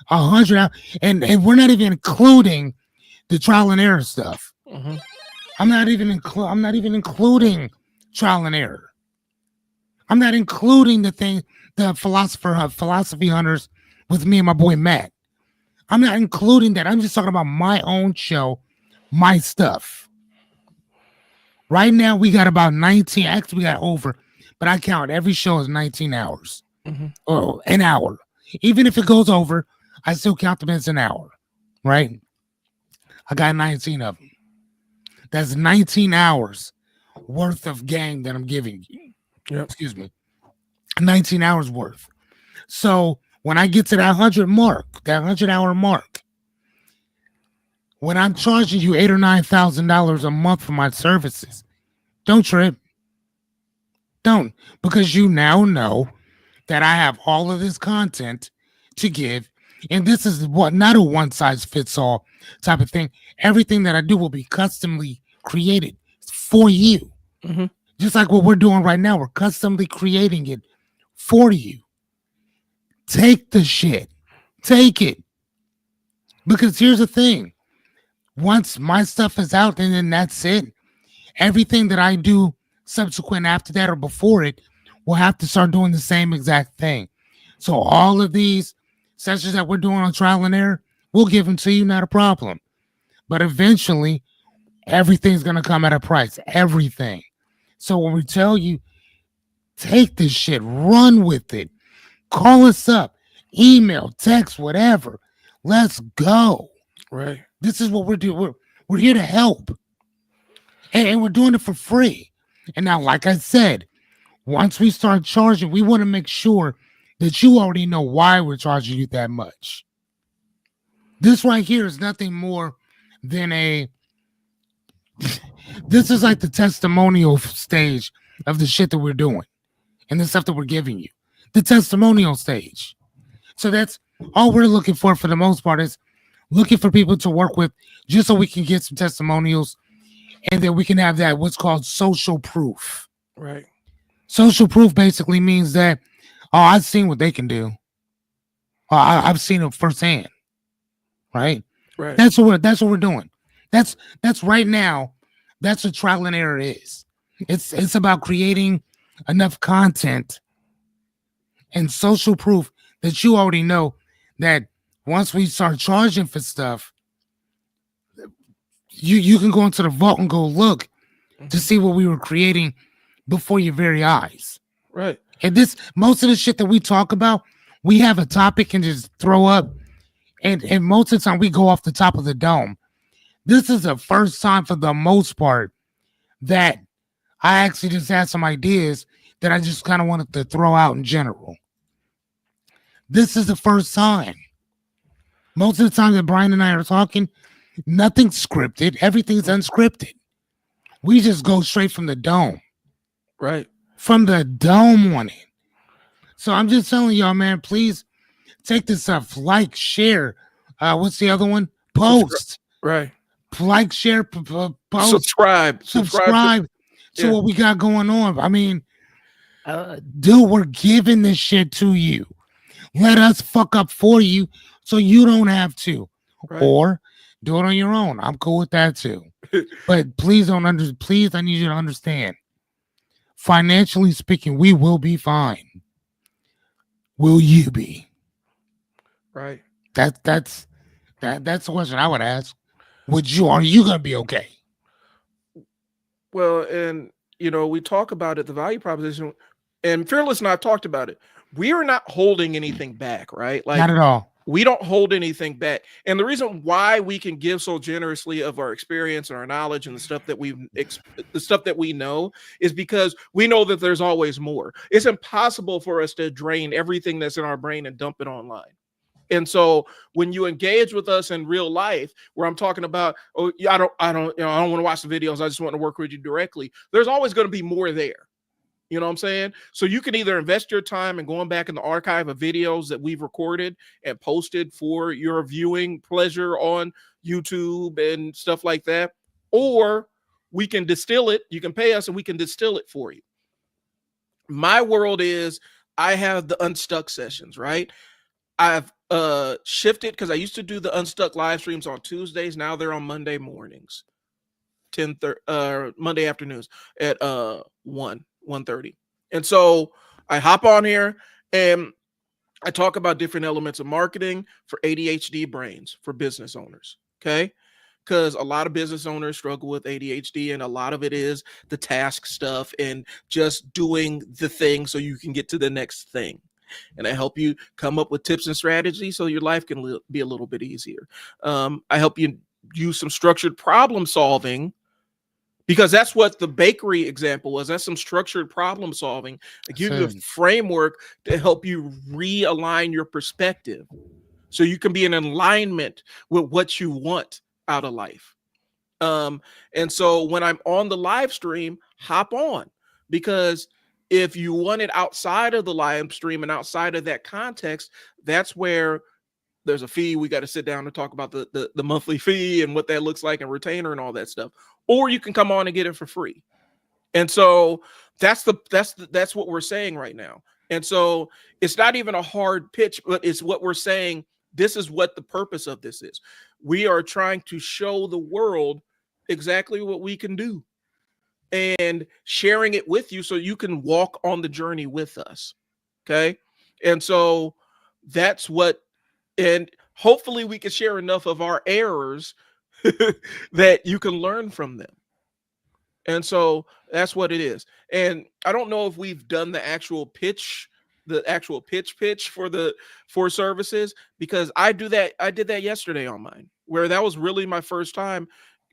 100 hours. And we're not even including the trial and error stuff. Mhm. I'm not even including trial and error. I'm not including the philosophy hunters with me and my boy Matt. I'm not including that. I'm just talking about my own show, my stuff. Right now, we got about 19. Actually, we got over, but I count every show as 19 hours or an hour. Even if it goes over, I still count them as an hour, right? I got 19 of them. That's 19 hours worth of game that I'm giving you. Yep. Excuse me. 19 hours worth. So when I get to that 100 mark, that 100-hour mark, when I'm charging you $8,000 or $9,000 a month for my services, don't trip. Don't, because you now know that I have all of this content to give, and this is not a one-size-fits-all type of thing. Everything that I do will be customly created for you. Mm-hmm. Just like what we're doing right now, we're customly creating it for you. Take the shit. Take it. Because here's the thing. Once my stuff is out, and then that's it. Everything that I do subsequent after that or before it will have to start doing the same exact thing. So all of these sessions that we're doing on trial and error, we'll give them to you, not a problem. But eventually, everything's going to come at a price. Everything. So when we tell you, take this shit, run with it, call us up, email, text, whatever. Let's go. Right. This is what we're doing. We're here to help. And we're doing it for free. And now, like I said, once we start charging, we want to make sure that you already know why we're charging you that much. This right here is nothing more than this is like the testimonial stage of the shit that we're doing and the stuff that we're giving you. The testimonial stage. So that's all we're looking for the most part is looking for people to work with just so we can get some testimonials and then we can have that what's called social proof. Right. Social proof basically means that, oh, I've seen what they can do. I've seen it firsthand. Right? Right. That's what we're doing. That's right now. That's what trial and error is. It's about creating enough content and social proof that you already know that once we start charging for stuff, you can go into the vault and go look to see what we were creating before your very eyes. Right. And this, most of the shit that we talk about, we have a topic and just throw up, and most of the time we go off the top of the dome. This is the first time, for the most part, that I actually just had some ideas that I just kind of wanted to throw out in general. This is the first time. Most of the time that Brian and I are talking, nothing's scripted. Everything's unscripted. We just go straight from the dome. Right. From the dome on it. So I'm just telling y'all, man, please take this up. Like, share. What's the other one? Post. Right. Like, share, post. Subscribe to what we got going on. I mean, dude, we're giving this shit to you. Let us fuck up for you so you don't have to. Right. Or do it on your own. I'm cool with that too. But please please, I need you to understand. Financially speaking, we will be fine. Will you be? Right. That's the question I would ask. Are you gonna be okay? Well, and we talk about it, the value proposition, and Fearless and I talked about it. We are not holding anything back, right? Like, Not at all. we don't hold anything back. And the reason why we can give so generously of our experience and our knowledge and the stuff that we know is because we know that there's always more. It's impossible for us to drain everything that's in our brain and dump it online. And so when you engage with us in real life, where I'm talking about, oh, yeah, I don't want to watch the videos, I just want to work with you directly, there's always going to be more there. You know what I'm saying? So you can either invest your time in going back in the archive of videos that we've recorded and posted for your viewing pleasure on YouTube and stuff like that, or we can distill it. You can pay us and we can distill it for you. My world is, I have the Unstuck sessions, right? I've shifted because I used to do the Unstuck live streams on Tuesdays. Now they're on Monday mornings, Monday afternoons at 1:30. And so I hop on here and I talk about different elements of marketing for ADHD brains, for business owners. Okay. Because a lot of business owners struggle with ADHD, and a lot of it is the task stuff and just doing the thing so you can get to the next thing. And I help you come up with tips and strategies so your life can be a little bit easier. I help you use some structured problem solving, because that's what the bakery example was. That's some structured problem solving. I give you a framework to help you realign your perspective so you can be in alignment with what you want out of life. And so when I'm on the live stream, hop on, because if you want it outside of the live stream and outside of that context, that's where there's a fee. We got to sit down and talk about the monthly fee and what that looks like and retainer and all that stuff. Or you can come on and get it for free. And so that's what we're saying right now. And so it's not even a hard pitch, but it's what we're saying. This is what the purpose of this is. We are trying to show the world exactly what we can do and sharing it with you so you can walk on the journey with us. Okay. And so that's what, and hopefully we can share enough of our errors that you can learn from them. And so that's what it is. And I don't know if we've done the actual pitch for services, because I did that yesterday on mine, where that was really my first time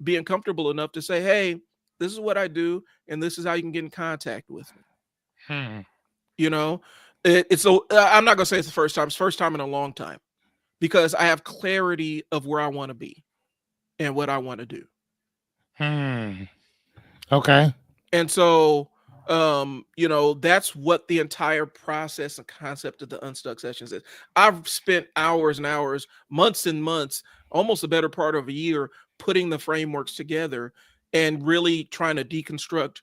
being comfortable enough to say, hey, this is what I do, and this is how you can get in contact with me. You know, I'm not gonna say it's the first time. It's the first time in a long time, because I have clarity of where I want to be and what I want to do. Okay. And so That's what the entire process and concept of the Unstuck sessions is. I've spent hours and hours, months and months, almost a better part of a year, putting the frameworks together and really trying to deconstruct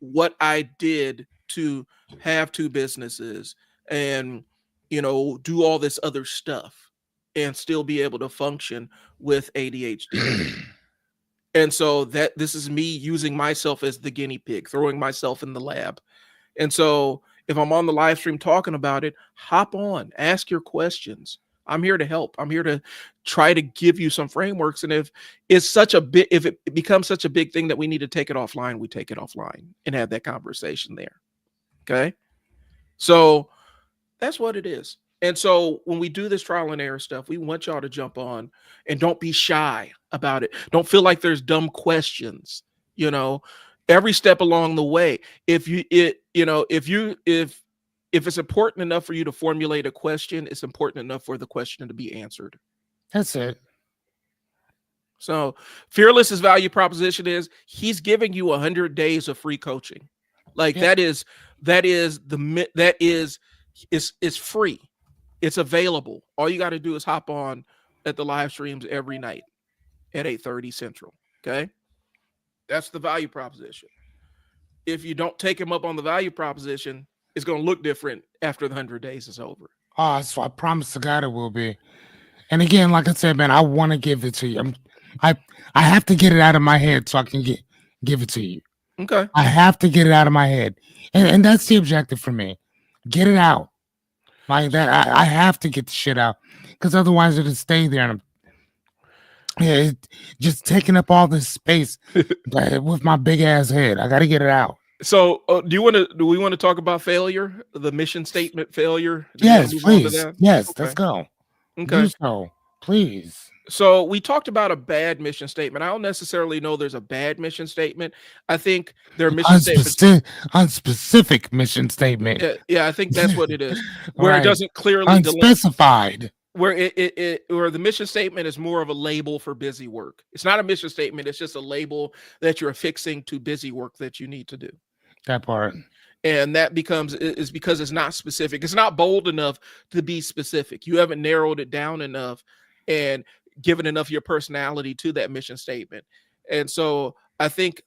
what I did to have two businesses and do all this other stuff and still be able to function with ADHD. And so this is me using myself as the guinea pig, throwing myself in the lab. And so if I'm on the live stream talking about it, hop on, ask your questions. I'm here to help. I'm here to try to give you some frameworks. And if it becomes such a big thing that we need to take it offline, we take it offline and have that conversation there. Okay. So that's what it is. And so when we do this trial and error stuff, we want y'all to jump on and don't be shy about it. Don't feel like there's dumb questions, every step along the way. If it's important enough for you to formulate a question, it's important enough for the question to be answered. That's it. So Fearless's value proposition is he's giving you 100 days of free coaching. Like it's free. It's available. All you got to do is hop on at the live streams every night at 8:30 Central. Okay. That's the value proposition. If you don't take him up on the value proposition, it's going to look different after the 100 days is over. Oh, so I promise to God it will be. And again, like I said, man, I want to give it to you. I have to get it out of my head so I can give it to you. Okay. I have to get it out of my head. And that's the objective for me. Get it out. Like that. I have to get the shit out. Because otherwise it'll stay there. And just taking up all this space with my big ass head. I got to get it out. So do we want to talk about failure, the mission statement failure? Yes, please. Yes, okay. Let's go. Okay. Do so, please. So we talked about a bad mission statement. I don't necessarily know there's a bad mission statement. I think their mission statement, unspecific mission statement. Yeah, I think that's what it is. Where Right. It doesn't clearly unspecified. Where where the mission statement is more of a label for busy work. It's not a mission statement. It's just a label that you're affixing to busy work that you need to do. That part. And that is because it's not specific. It's not bold enough to be specific. You haven't narrowed it down enough and given enough of your personality to that mission statement. And so I think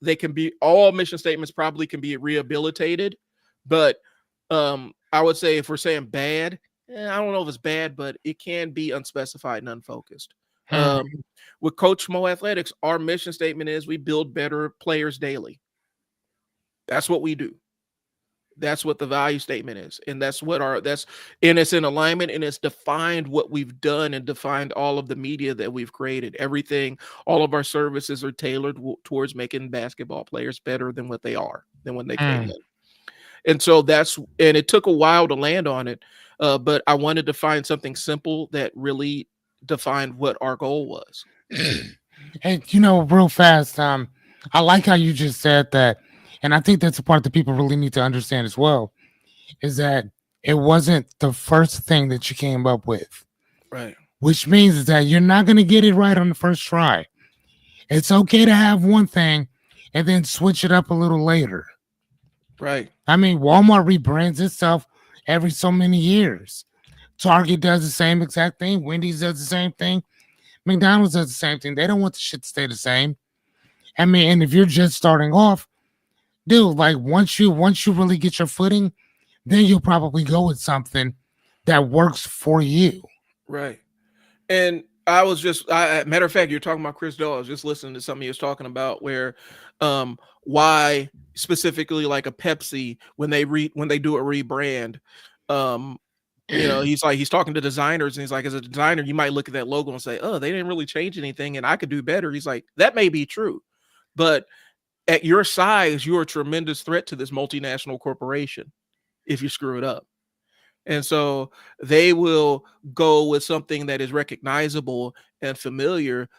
all mission statements probably can be rehabilitated, but I would say if we're saying bad, I don't know if it's bad, but it can be unspecified and unfocused. With Coach Mo Athletics, our mission statement is we build better players daily. That's what we do. That's what the value statement is. And that's and it's in alignment and it's defined what we've done and defined all of the media that we've created. Everything, all of our services are tailored towards making basketball players better than what they are, than when they came in. And so and it took a while to land on it. But I wanted to find something simple that really defined what our goal was. And real fast, I like how you just said that. And I think that's a part that people really need to understand as well, is that it wasn't the first thing that you came up with. Right. Which means that you're not going to get it right on the first try. It's okay to have one thing and then switch it up a little later. Right. I mean, Walmart rebrands itself every so many years. Target does the same exact thing. Wendy's does the same thing. McDonald's does the same thing. They don't want the shit to stay the same. I mean, and if you're just starting off, dude, like once you really get your footing, then you'll probably go with something that works for you. Right. And I was matter of fact, you're talking about Chris Doe. I was just listening to something he was talking about where why specifically like a Pepsi when they do a rebrand, he's talking to designers and he's like, as a designer, you might look at that logo and say, oh, they didn't really change anything and I could do better. He's like, that may be true, but at your size, you're a tremendous threat to this multinational corporation if you screw it up. And so they will go with something that is recognizable and familiar,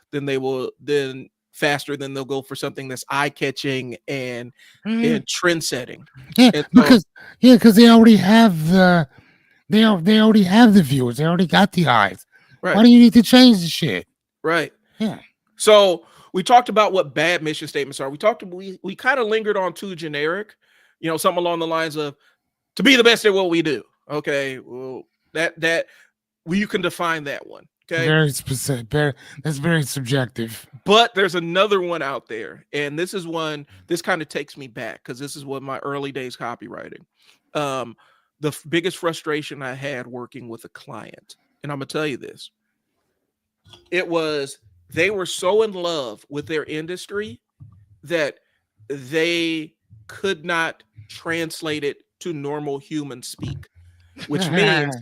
faster than they'll go for something that's eye-catching and trend setting. Yeah, and so, because they already have the already have the viewers, they already got the eyes. Right. Why do you need to change the shit? Right. Yeah. So we talked about what bad mission statements are. We kind of lingered on too generic something along the lines of to be the best at what we do. Okay, well, you can define that one. Okay, Very specific. That's very subjective. but there's another one out there, and this kind of takes me back because this is what my early days copywriting. The biggest frustration I had working with a client, and I'm gonna tell you this, they were so in love with their industry that they could not translate it to normal human speak, which means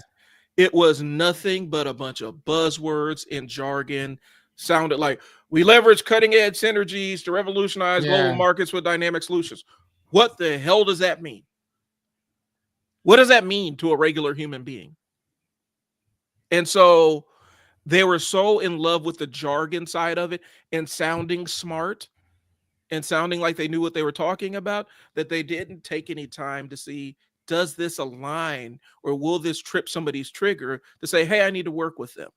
it was nothing but a bunch of buzzwords and jargon. Sounded like we leverage cutting edge synergies to revolutionize global markets with dynamic solutions. What the hell does that mean? What does that mean to a regular human being? And so they were so in love with the jargon side of it and sounding smart and sounding like they knew what they were talking about that they didn't take any time to see, does this align or will this trip somebody's trigger to say, hey, I need to work with them?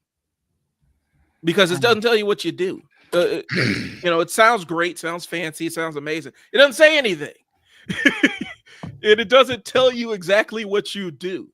Because it doesn't tell you what you do. It sounds great, sounds fancy, sounds amazing. It doesn't say anything. And it doesn't tell you exactly what you do.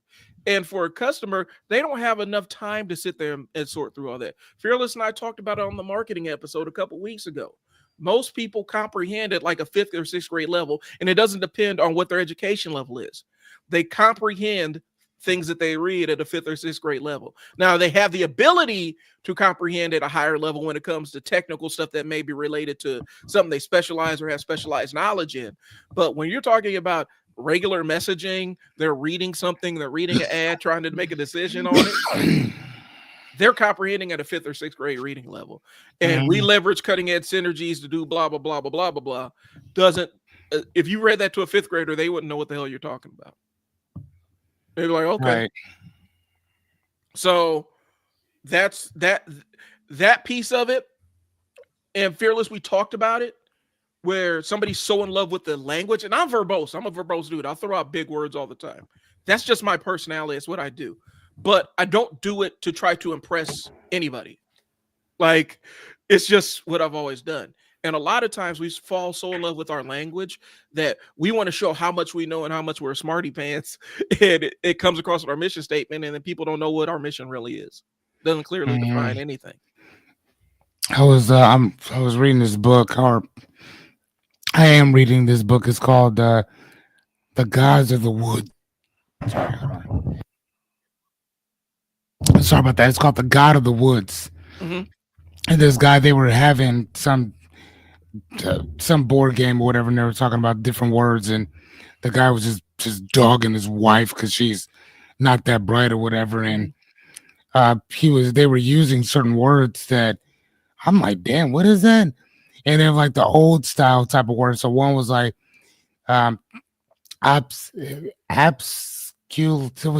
And for a customer, they don't have enough time to sit there and sort through all that. Fearless and I talked about it on the marketing episode a couple weeks ago. Most people comprehend at like a 5th or 6th grade level, and it doesn't depend on what their education level is. They comprehend things that they read at a 5th or 6th grade level. Now, they have the ability to comprehend at a higher level when it comes to technical stuff that may be related to something they specialize or have specialized knowledge in. But when you're talking about regular messaging, they're reading something, they're reading an ad, trying to make a decision on it. They're comprehending at a 5th or 6th grade reading level. And we leverage cutting edge synergies to do blah, blah, blah, blah, blah, blah, blah. Doesn't, if you read that to a 5th grader, they wouldn't know what the hell you're talking about. They'd be like, okay. Right. So that's that piece of it. And Fearless, we talked about it, where somebody's so in love with the language. And I'm verbose. I'm a verbose dude. I'll throw out big words all the time. That's just my personality. It's what I do. But I don't do it to try to impress anybody. Like, it's just what I've always done. And a lot of times we fall so in love with our language that we want to show how much we know and how much we're smarty pants. And it comes across with our mission statement, and then people don't know what our mission really is. Doesn't clearly define anything. I was reading this book, or I am reading this book. It's called The Gods of the Wood. Sorry about that. It's called The God of the Woods. Mm-hmm. And this guy, they were having some board game or whatever, and they were talking about different words, and the guy was just dogging his wife because she's not that bright or whatever, and they were using certain words that I'm like, damn, what is that? And they're like the old style type of words. So one was like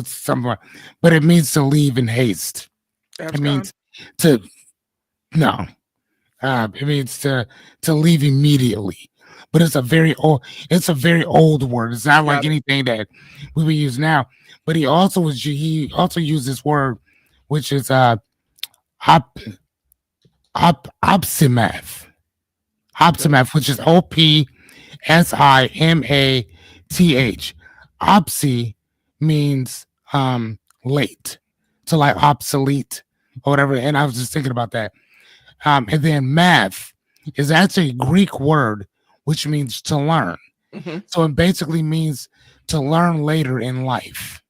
somewhere, but it means to leave in haste. It means to it means to leave immediately. But it's a very old word. It's not like anything that we would use now. But he also used this word, which is opsimath. Opsimath, which is OPSIMATH. Opsi means late, so like obsolete or whatever. And I was just thinking about that. And then math is actually a Greek word which means to learn. Mm-hmm. So it basically means to learn later in life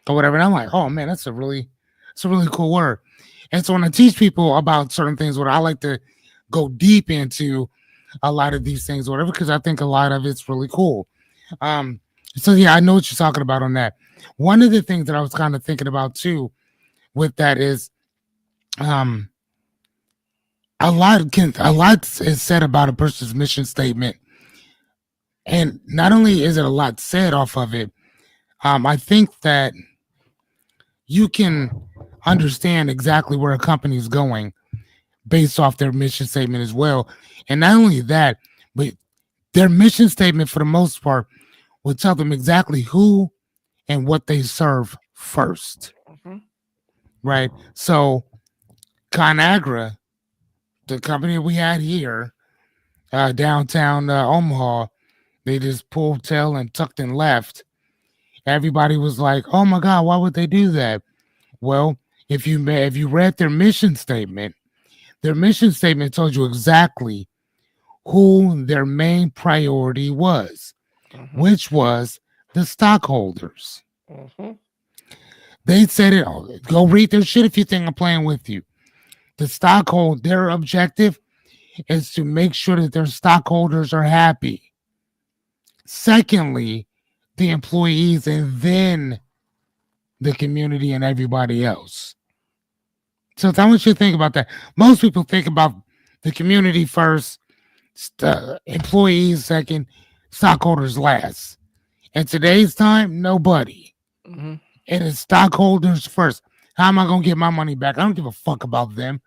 or whatever. And I'm like, oh man, it's a really cool word. And so when I teach people about certain things, what I like to go deep into a lot of these things, or whatever, because I think a lot of it's really cool. So yeah, I know what you're talking about on that. One of the things that I was kind of thinking about too with that is a lot is said about a person's mission statement. And not only is it a lot said off of it, I think that you can understand exactly where a company is going based off their mission statement as well. And not only that, but their mission statement, for the most part, will tell them exactly who and what they serve first. Mm-hmm. Right? So ConAgra, the company we had here, downtown Omaha, They just pulled tail and tucked and left. Everybody was like, "Oh my God, why would they do that?" Well, if you read their mission statement told you exactly who their main priority was, which was the stockholders. They said it. Oh, go read their shit if you think I'm playing with you. Their objective is to make sure that their stockholders are happy. Secondly, the employees, and then the community and everybody else. So I want you to think about that. Most people think about the community first, employees second, stockholders last. In today's time, nobody. It is stockholders first. How am I going to get my money back? I don't give a fuck about them.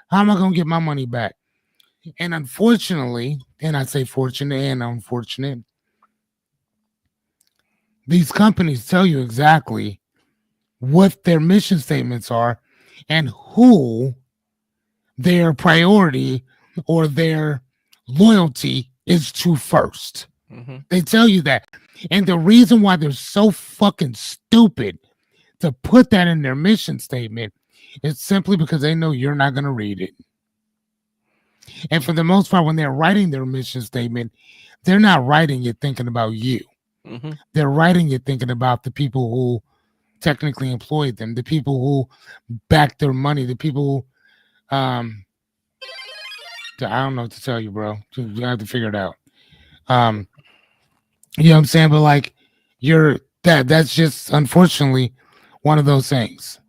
How am I going to get my money back? And unfortunately, and I say fortunate and unfortunate, these companies tell you exactly what their mission statements are and who their priority or their loyalty is to first. They tell you that. And the reason why they're so fucking stupid to put that in their mission statement is simply because they know you're not going to read it. And for the most part, when they're writing their mission statement, they're not writing it thinking about you. They're writing it thinking about the people who technically employed them, the people who backed their money, the people who, I don't know what to tell you, bro. You have to figure it out. You know what I'm saying? But like, that's just unfortunately one of those things.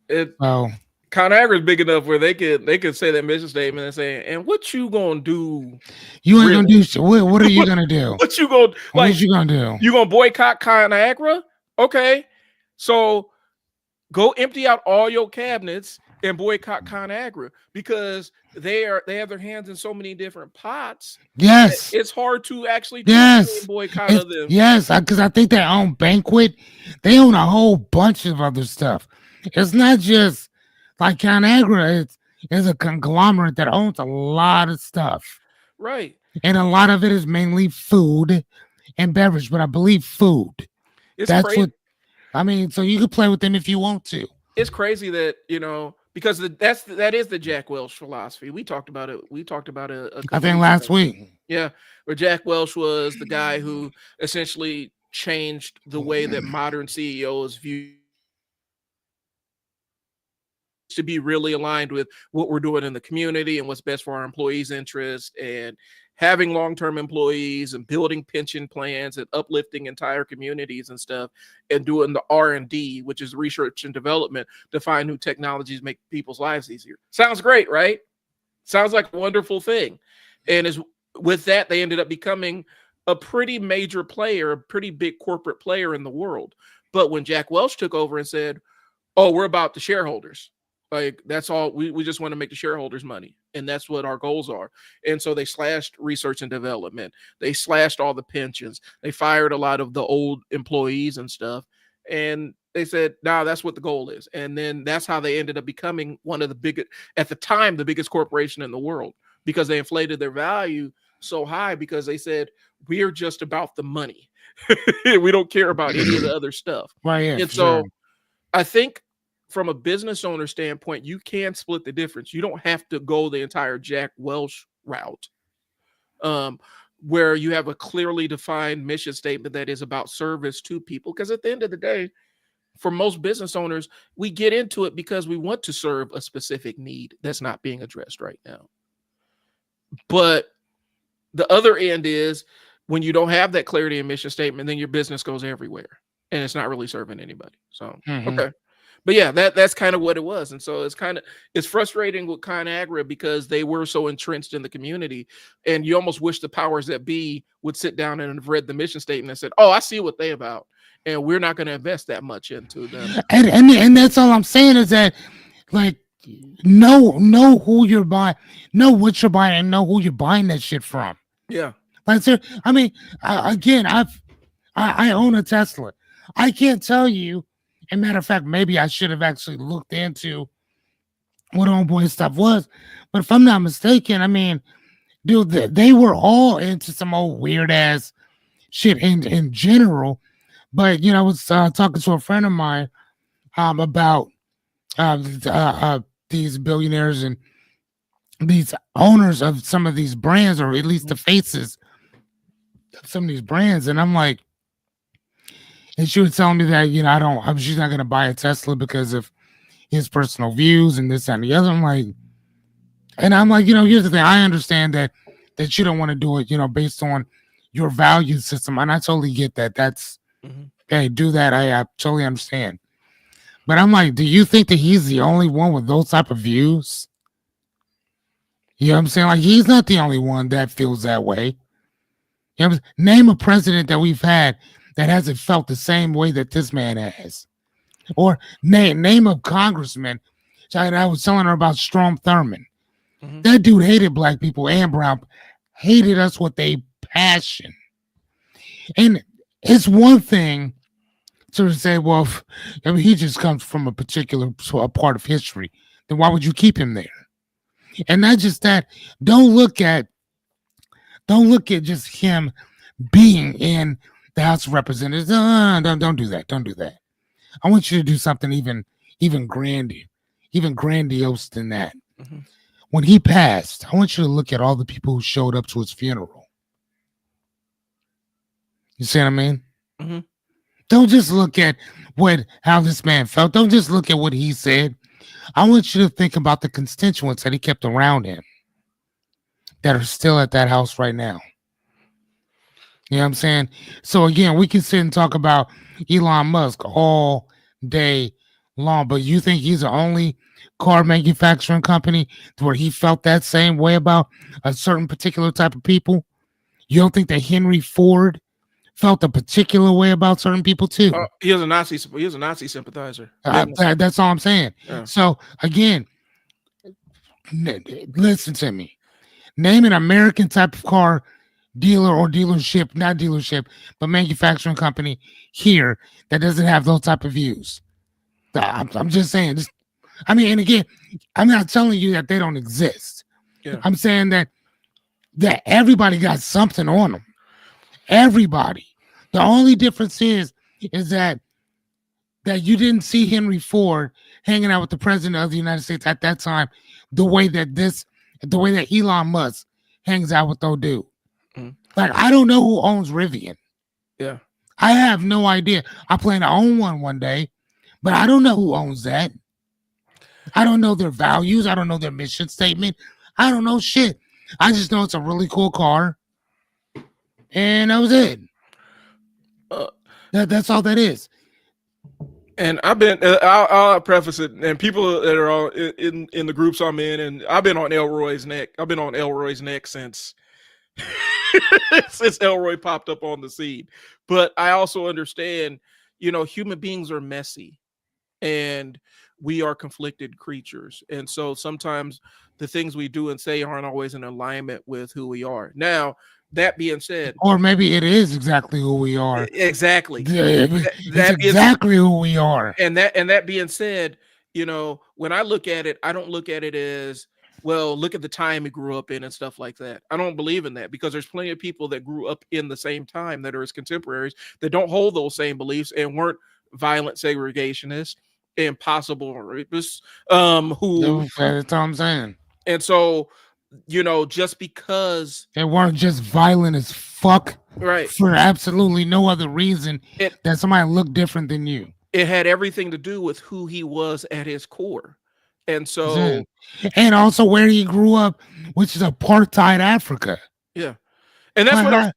ConAgra is big enough where they could say that mission statement and say, "And what you gonna do? You ain't gonna do shit. What are you gonna do? What you gonna What you gonna do? You gonna boycott ConAgra? Okay, so go empty out all your cabinets and boycott ConAgra because they have their hands in so many different pots. Yes, it's hard to actually boycott of them. Yes, because I think they own Banquet. They own a whole bunch of other stuff. It's not just like ConAgra. It's a conglomerate that owns a lot of stuff. Right. And a lot of it is mainly food and beverage, but I believe food. That's crazy. What I mean. So you can play with them if you want to. It's crazy that, because that is the Jack Welch philosophy. We talked about it. I think last week. Yeah, where Jack Welch was the guy who essentially changed the way that modern CEOs view to be really aligned with what we're doing in the community and what's best for our employees' interests, and having long-term employees and building pension plans and uplifting entire communities and stuff, and doing the R&D, which is research and development, to find new technologies make people's lives easier. Sounds great, right? Sounds like a wonderful thing. And with that, they ended up becoming a pretty major player, a pretty big corporate player in the world. But when Jack Welch took over and said, "Oh, we're about the shareholders. Like, that's all. We just want to make the shareholders money. And that's what our goals are." And so they slashed research and development. They slashed all the pensions. They fired a lot of the old employees and stuff. And they said, "No, that's what the goal is." And then that's how they ended up becoming one of the biggest, at the time, the biggest corporation in the world, because they inflated their value so high because they said, "We're just about the money. We don't care about any of the other stuff." Right. Yeah, and so I think, from a business owner standpoint, you can split the difference. You don't have to go the entire Jack Welch route, where you have a clearly defined mission statement that is about service to people. Because at the end of the day, for most business owners, we get into it because we want to serve a specific need that's not being addressed right now. But the other end is when you don't have that clarity and mission statement, then your business goes everywhere and it's not really serving anybody. So, okay. But yeah, that's kind of what it was. And so it's frustrating with ConAgra because they were so entrenched in the community, and you almost wish the powers that be would sit down and have read the mission statement and said, "Oh, I see what they about, and we're not going to invest that much into them." And that's all I'm saying is that, like, know who you're buying, know what you're buying, and know who you're buying that shit from. Yeah. Like, I mean, I own a Tesla. I can't tell you. And matter of fact, maybe I should have actually looked into what Homeboy stuff was. But if I'm not mistaken, I mean, dude, they were all into some old weird ass shit in general. But I was talking to a friend of mine about these billionaires and these owners of some of these brands, or at least the faces of some of these brands, and I'm like, and she was telling me that she's not gonna buy a Tesla because of his personal views and this and the other. I'm like, here's the thing. I understand that you don't want to do it, based on your value system, and I totally get that. That's hey, do that. I totally understand. But I'm like, do you think that he's the only one with those type of views? You know what I'm saying? Like, he's not the only one that feels that way. Name a president that we've had that hasn't felt the same way that this man has. Or name a congressman. I was telling her about Strom Thurmond. That dude hated black people and brown, hated us with a passion. And it's one thing to say, well, he just comes from a particular part of history. Then why would you keep him there? And not just that. Don't look at just him being in the House of Representatives. Don't do that. Don't do that. I want you to do something even grandiose than that. When he passed, I want you to look at all the people who showed up to his funeral. You see what I mean? Don't just look at how this man felt. Don't just look at what he said. I want you to think about the constituents that he kept around him that are still at that house right now. You know what I'm saying? So again, we can sit and talk about Elon Musk all day long, but you think he's the only car manufacturing company where he felt that same way about a certain particular type of people? You don't think that Henry Ford felt a particular way about certain people too? He was a Nazi sympathizer. That's all I'm saying. Yeah. So again, listen to me. Name an American type of car dealer or dealership, not dealership, but manufacturing company here that doesn't have those type of views. I'm just saying. And again, I'm not telling you that they don't exist. Yeah. I'm saying that everybody got something on them. Everybody. The only difference is that you didn't see Henry Ford hanging out with the president of the United States at that time the way that Elon Musk hangs out with those dude. Like, I don't know who owns Rivian. Yeah. I have no idea. I plan to own one day, but I don't know who owns that. I don't know their values. I don't know their mission statement. I don't know shit. I just know it's a really cool car. And that was it. That's all that is. And I've been, I'll preface it, and people that are all in the groups I'm in, and I've been on Elroy's neck. I've been on Elroy's neck since Elroy popped up on the scene. But I also understand, human beings are messy, and we are conflicted creatures. And so sometimes the things we do and say aren't always in alignment with who we are. Now, that being said, or maybe it is exactly who we are. Exactly. That's exactly who we are. And that being said, when I look at it, I don't look at it as, well, look at the time he grew up in and stuff like that. I don't believe in that, because there's plenty of people that grew up in the same time that are his contemporaries that don't hold those same beliefs and weren't violent segregationists, impossible rapists, who that's what I'm saying. And so, just because they weren't just violent as fuck, right, for absolutely no other reason that somebody looked different than you. It had everything to do with who he was at his core. And so, and also where he grew up, which is apartheid Africa. Yeah. And that's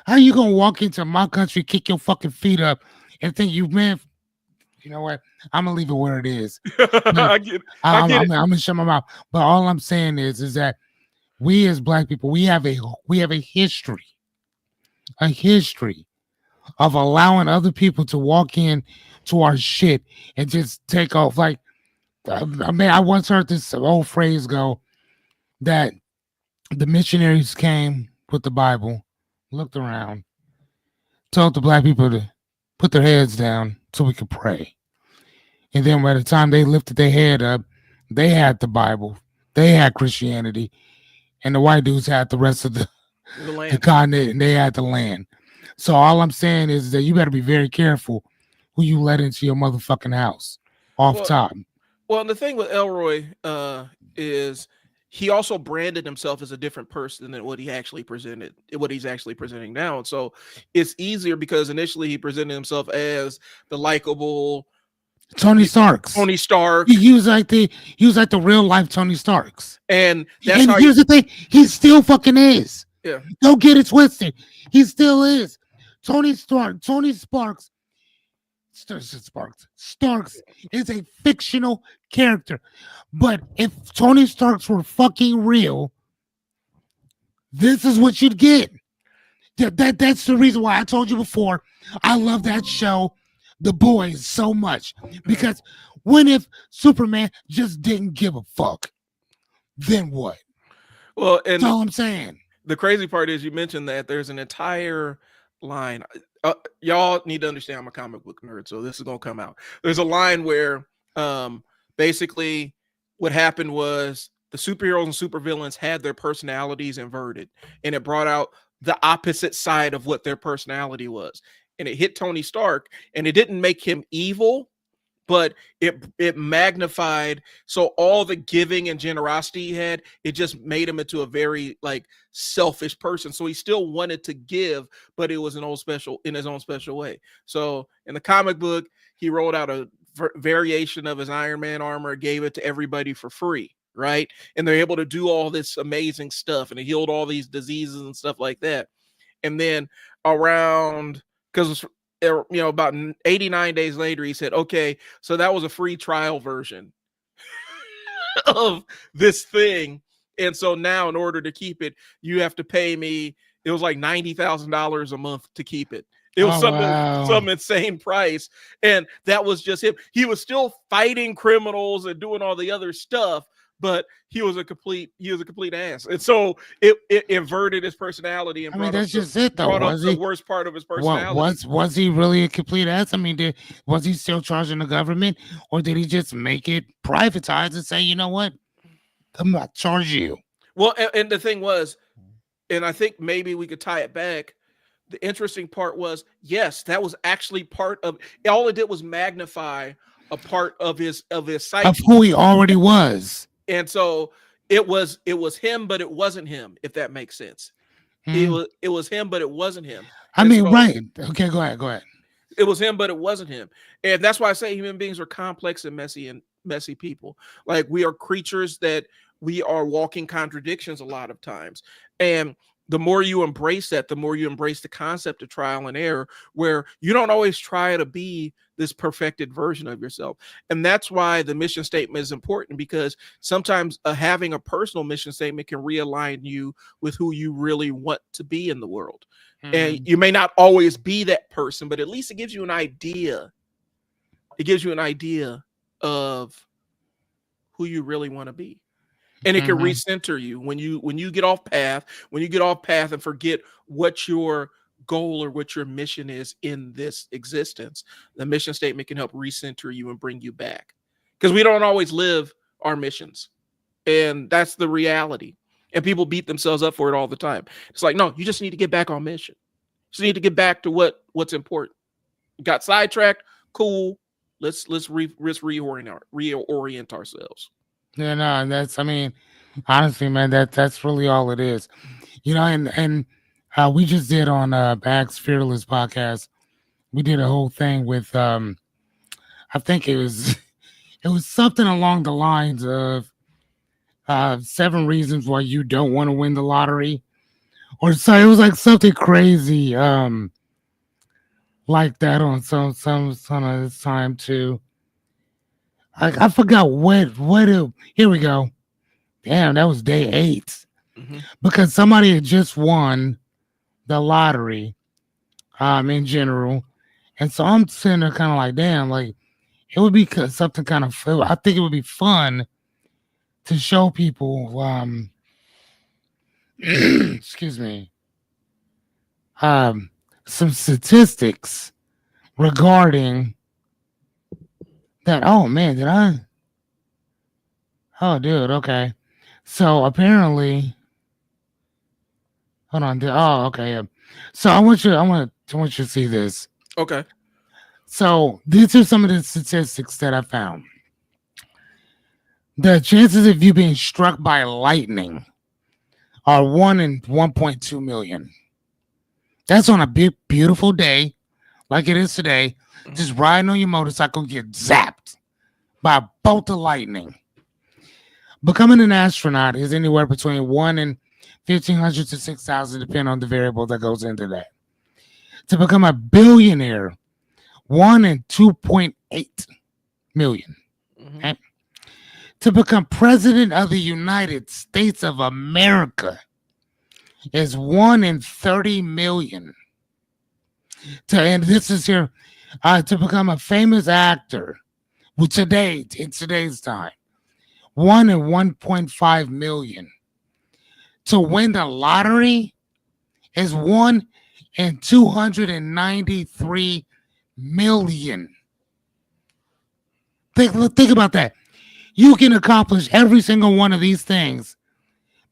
how you gonna walk into my country, kick your fucking feet up, and think you know what? I'm gonna leave it where it is. I'm gonna shut my mouth. But all I'm saying is that we as black people, we have a history of allowing other people to walk in to our shit and just take off. Like, I once heard this old phrase go that the missionaries came with the Bible, looked around, told the black people to put their heads down so we could pray. And then by the time they lifted their head up, they had the Bible, they had Christianity, and the white dudes had the rest of the continent, and they had the land. So all I'm saying is that you better be very careful who you let into your motherfucking house. Off Well, top. Well, the thing with Elroy is he also branded himself as a different person than what he's actually presenting now. And so it's easier because initially he presented himself as the likable Tony Starks. Tony Stark, He was like the real life Tony Starks. and that's And how here's the thing, he still fucking is. Yeah. Don't get it twisted. He still is. Tony Starks is a fictional character. But if Tony Starks were fucking real, this is what you'd get. That's the reason why I told you before. I love that show, The Boys, so much. Because when if Superman just didn't give a fuck, then what? Well, and That's all I'm saying. the crazy part is you mentioned that there's an entire line. Y'all need to understand I'm a comic book nerd, so this is gonna come out. There's a line where basically what happened was the superheroes and supervillains had their personalities inverted, and it brought out the opposite side of what their personality was. And it hit Tony Stark, and it didn't make him evil, but it magnified. So all the giving and generosity he had, it just made him into a very like selfish person. So he still wanted to give, but it was in his own special way. So in the comic book, he rolled out a variation of his Iron Man armor, gave it to everybody for free, right? And they're able to do all this amazing stuff, and it healed all these diseases and stuff like that. And then around, because about 89 days later, he said, okay, so that was a free trial version of this thing. And so now in order to keep it, you have to pay me. It was like $90,000 a month to keep it. It was some insane price. And that was just him. He was still fighting criminals and doing all the other stuff, but he was a complete ass. And so it inverted his personality. And that's just it, though. Was the worst part of his personality. Was he really a complete ass? I mean, was he still charging the government, or did he just make it privatized and say, you know what, I'm not charge you? Well, and the thing was, and I think maybe we could tie it back. The interesting part was, yes, that was actually part of. All it did was magnify a part of his psyche, of who he already was. And so it was him, but it wasn't him, if that makes sense. It was him, but it wasn't him. I mean, right. Okay, go ahead. It was him, but it wasn't him. And that's why I say human beings are complex and messy people. Like, we are creatures that we are walking contradictions a lot of times. And the more you embrace that, the more you embrace the concept of trial and error, where you don't always try to be this perfected version of yourself. And that's why the mission statement is important, because sometimes having a personal mission statement can realign you with who you really want to be in the world. And you may not always be that person, but at least it gives you an idea. It gives you an idea of who you really want to be. And it can recenter you when you get off path, and forget what your goal or what your mission is in this existence. The mission statement can help recenter you and bring you back, because we don't always live our missions, and that's the reality. And people beat themselves up for it all the time. It's like, no, you just need to get back on mission. You just need to get back to what's important. Got sidetracked, cool. Let's reorient ourselves. Yeah, no, that's, I mean, honestly, man, that's really all it is. And we just did on Bags Fearless podcast, we did a whole thing with I think it was something along the lines of 7 reasons why you don't want to win the lottery, or so. It was like something crazy like that on some of this time too. I forgot what here we go. Damn, that was day 8. Because somebody had just won the lottery in general. And so I'm sitting there kind of like, damn, like, it would be something kind of, I think it would be fun to show people excuse me, some statistics regarding that. Oh man, did I? Oh, dude. Okay. So apparently, hold on. Oh, okay. So I want to I want you to see this. Okay. So these are some of the statistics that I found. The chances of you being struck by lightning are 1 in 1.2 million. That's on a big, beautiful day, like it is today. Just riding on your motorcycle, get zapped by a bolt of lightning. Becoming an astronaut is anywhere between 1 in 1,500 to 6,000, depending on the variable that goes into that. To become a billionaire, 1 in 2.8 million. Okay? To become president of the United States of America is 1 in 30 million. And this is here to become a famous actor with in today's time, 1 in 1.5 million. To win the lottery is 1 in 293 million. Think about that. You can accomplish every single one of these things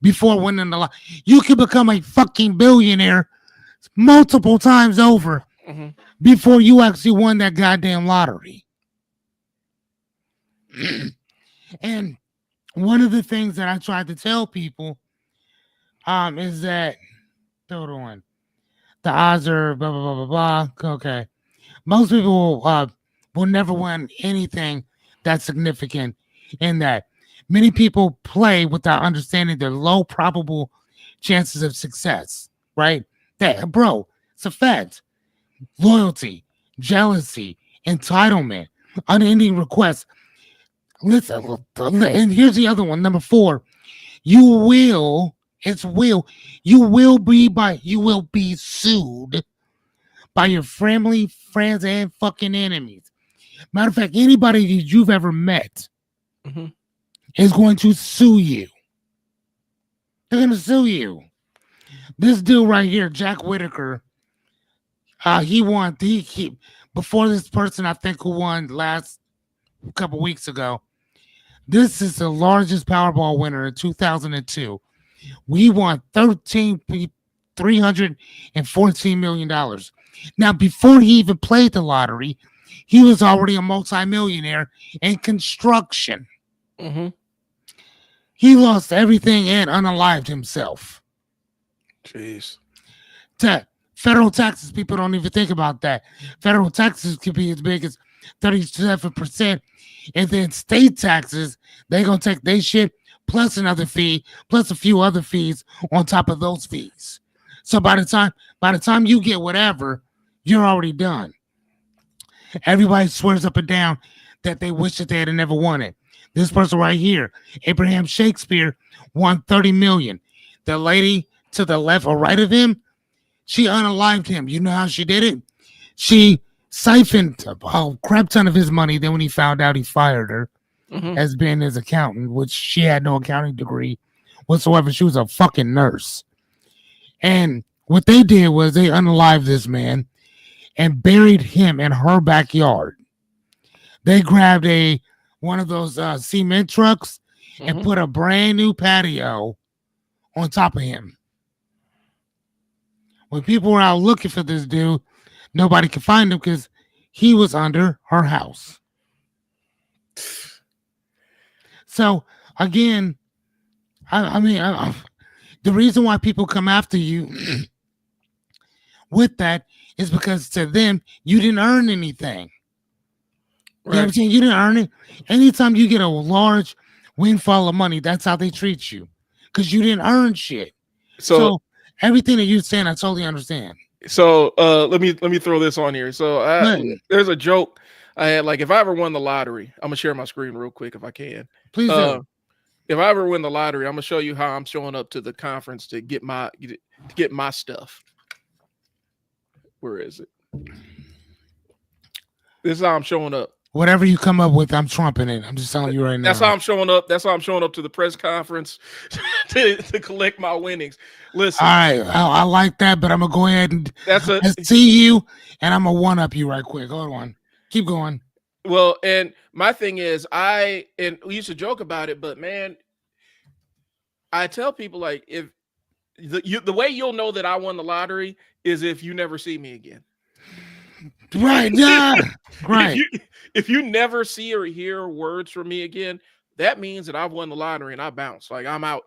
before winning the lottery. You can become a fucking billionaire multiple times over before you actually won that goddamn lottery. And one of the things that I tried to tell people is that, hold on, the odds are blah, blah, blah, blah, blah. Okay. Most people will never win anything that's significant in that. Many people play without understanding the low probable chances of success, right? That, bro, it's a fact. Loyalty, jealousy, entitlement, unending requests. Listen, and here's the other one, number 4. You will be sued by your family, friends, and fucking enemies. Matter of fact, anybody that you've ever met is going to sue you. They're going to sue you. This dude right here, Jack Whitaker, he won. Before this person, I think, who won last couple weeks ago. This is the largest Powerball winner in 2002. We won $314 million. Now, before he even played the lottery, he was already a multimillionaire in construction. He lost everything and unalived himself. Jeez. Federal taxes, people don't even think about that. Federal taxes could be as big as 37%. And then state taxes, they're going to take their shit plus another fee, plus a few other fees on top of those fees. So by the time you get whatever, you're already done. Everybody swears up and down that they wish that they had never won it. This person right here, Abraham Shakespeare, won 30 million. The lady to the left or right of him, she unalived him. You know how she did it? She siphoned a crap ton of his money. Then when he found out, he fired her as being his accountant, which she had no accounting degree whatsoever. She was a fucking nurse. And what they did was they unalived this man and buried him in her backyard. They grabbed one of those cement trucks and put a brand new patio on top of him. When people were out looking for this dude, nobody could find him because he was under her house. So again, I mean, the reason why people come after you with that is because to them, you didn't earn anything. Right. You know what I'm saying? You didn't earn it. Anytime you get a large windfall of money, that's how they treat you because you didn't earn shit. So everything that you're saying, I totally understand. So let me throw this on here. So there's a joke I had, like, if I ever won the lottery, I'm gonna share my screen real quick if I can. Please do. If I ever win the lottery, I'm gonna show you how I'm showing up to the conference to get my stuff. Where is it? This is how I'm showing up. Whatever you come up with, I'm trumping it. I'm just telling you right now. That's how I'm showing up. That's how I'm showing up to the press conference to collect my winnings. Listen. All right. I like that, but I'm going to go ahead and see you, and I'm going to one-up you right quick. Hold on. Keep going. Well, and my thing is, we used to joke about it, but, man, I tell people, like, if the way you'll know that I won the lottery is if you never see me again. Right, yeah, right. If you never see or hear words from me again, that means that I've won the lottery and I bounced. Like I'm out.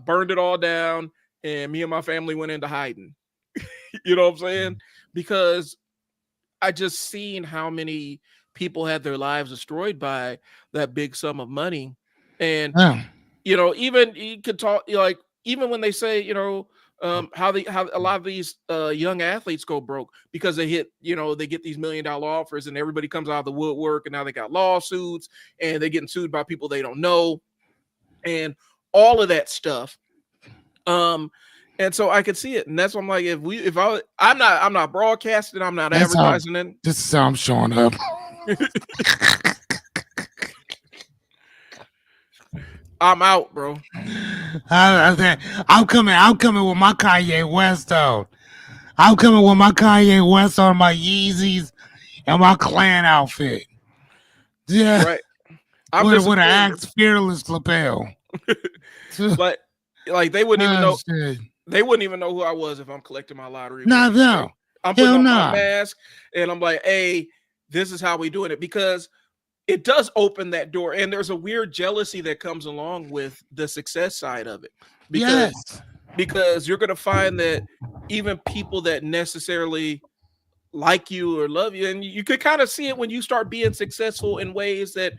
Burned it all down, and me and my family went into hiding. You know what I'm saying? Because I just seen how many people had their lives destroyed by that big sum of money. And Yeah. even you could talk like even when they say, how a lot of these young athletes go broke because they get these $1 million offers and everybody comes out of the woodwork and now they got lawsuits and they're getting sued by people they don't know and all of that stuff. And so I could see it, and that's why I'm like, I'm not broadcasting, I'm not That's how- advertising it. This is how I'm showing up. I'm out, bro. I'm coming with my Kanye West on. I'm coming with my Kanye West on, my Yeezys and my clan outfit. Yeah, Right. I'm with an disappointed. Axe Fearless lapel. But like they wouldn't even know. Shit. They wouldn't even know who I was if I'm collecting my lottery. No, winnings. no. I'm putting Hell on nah. my mask and I'm like, hey, this is how we doing it, because it does open that door, and there's a weird jealousy that comes along with the success side of it. Because you're gonna find that even people that necessarily like you or love you, and you could kind of see it when you start being successful in ways that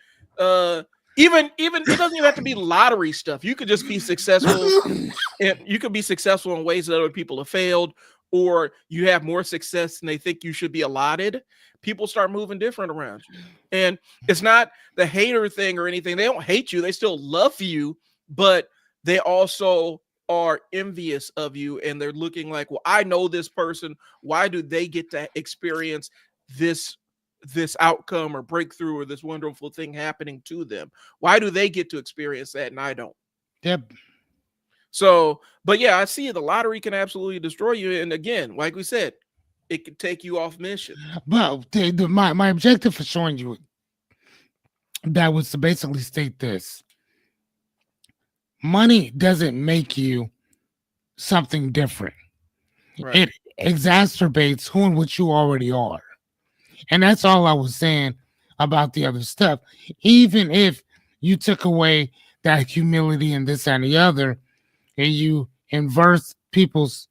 even it doesn't even have to be lottery stuff. You could just be successful, and you could be successful in ways that other people have failed, or you have more success than they think you should be allotted. People start moving different around you, and it's not the hater thing or anything. They don't hate you; they still love you, but they also are envious of you, and they're looking like, well, I know this person. Why do they get to experience this outcome or breakthrough or this wonderful thing happening to them? Why do they get to experience that and I don't? Yep. So, but yeah, I see the lottery can absolutely destroy you. And again, like we said, it could take you off mission. Well, my objective for showing you that was to basically state this: money doesn't make you something different. Right. It exacerbates who and what you already are. And that's all I was saying about the other stuff. Even if you took away that humility and this and the other, and you inverse people's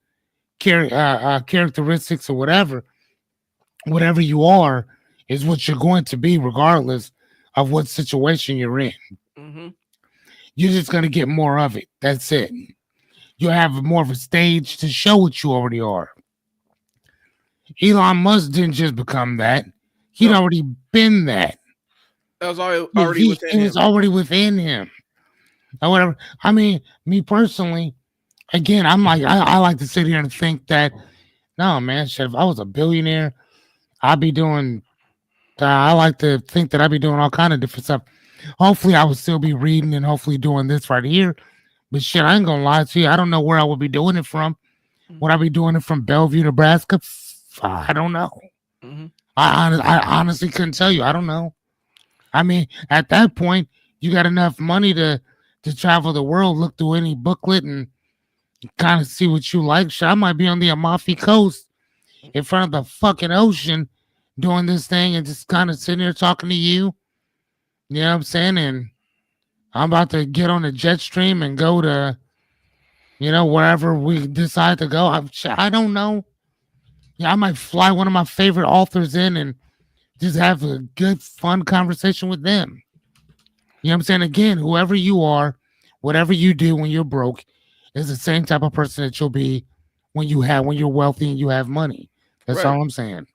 characteristics or whatever you are is what you're going to be, regardless of what situation you're in. Mm-hmm. You're just going to get more of it. That's it. You'll have more of a stage to show what you already are. Elon Musk didn't just become that. He'd already been that. That was already within him. It was already within him. Or whatever. I mean, me personally, again, I'm like, I like to sit here and think that, no, man, shit, if I was a billionaire, I'd be doing, I like to think that I'd be doing all kind of different stuff. Hopefully, I would still be reading and hopefully doing this right here. But shit, I ain't gonna lie to you. I don't know where I would be doing it from. Would I be doing it from Bellevue, Nebraska? I don't know. Mm-hmm. I honestly couldn't tell you. I don't know. I mean, at that point, you got enough money to travel the world, look through any booklet, and kind of see what you like. Shit, I might be on the Amalfi Coast in front of the fucking ocean doing this thing and just kind of sitting here talking to you. You know what I'm saying? And I'm about to get on the jet stream and go to, wherever we decide to go. I don't know. Yeah, I might fly one of my favorite authors in and just have a good, fun conversation with them. You know what I'm saying? Again, whoever you are, whatever you do when you're broke is the same type of person that you'll be when you're wealthy and you have money. That's Right. all I'm saying.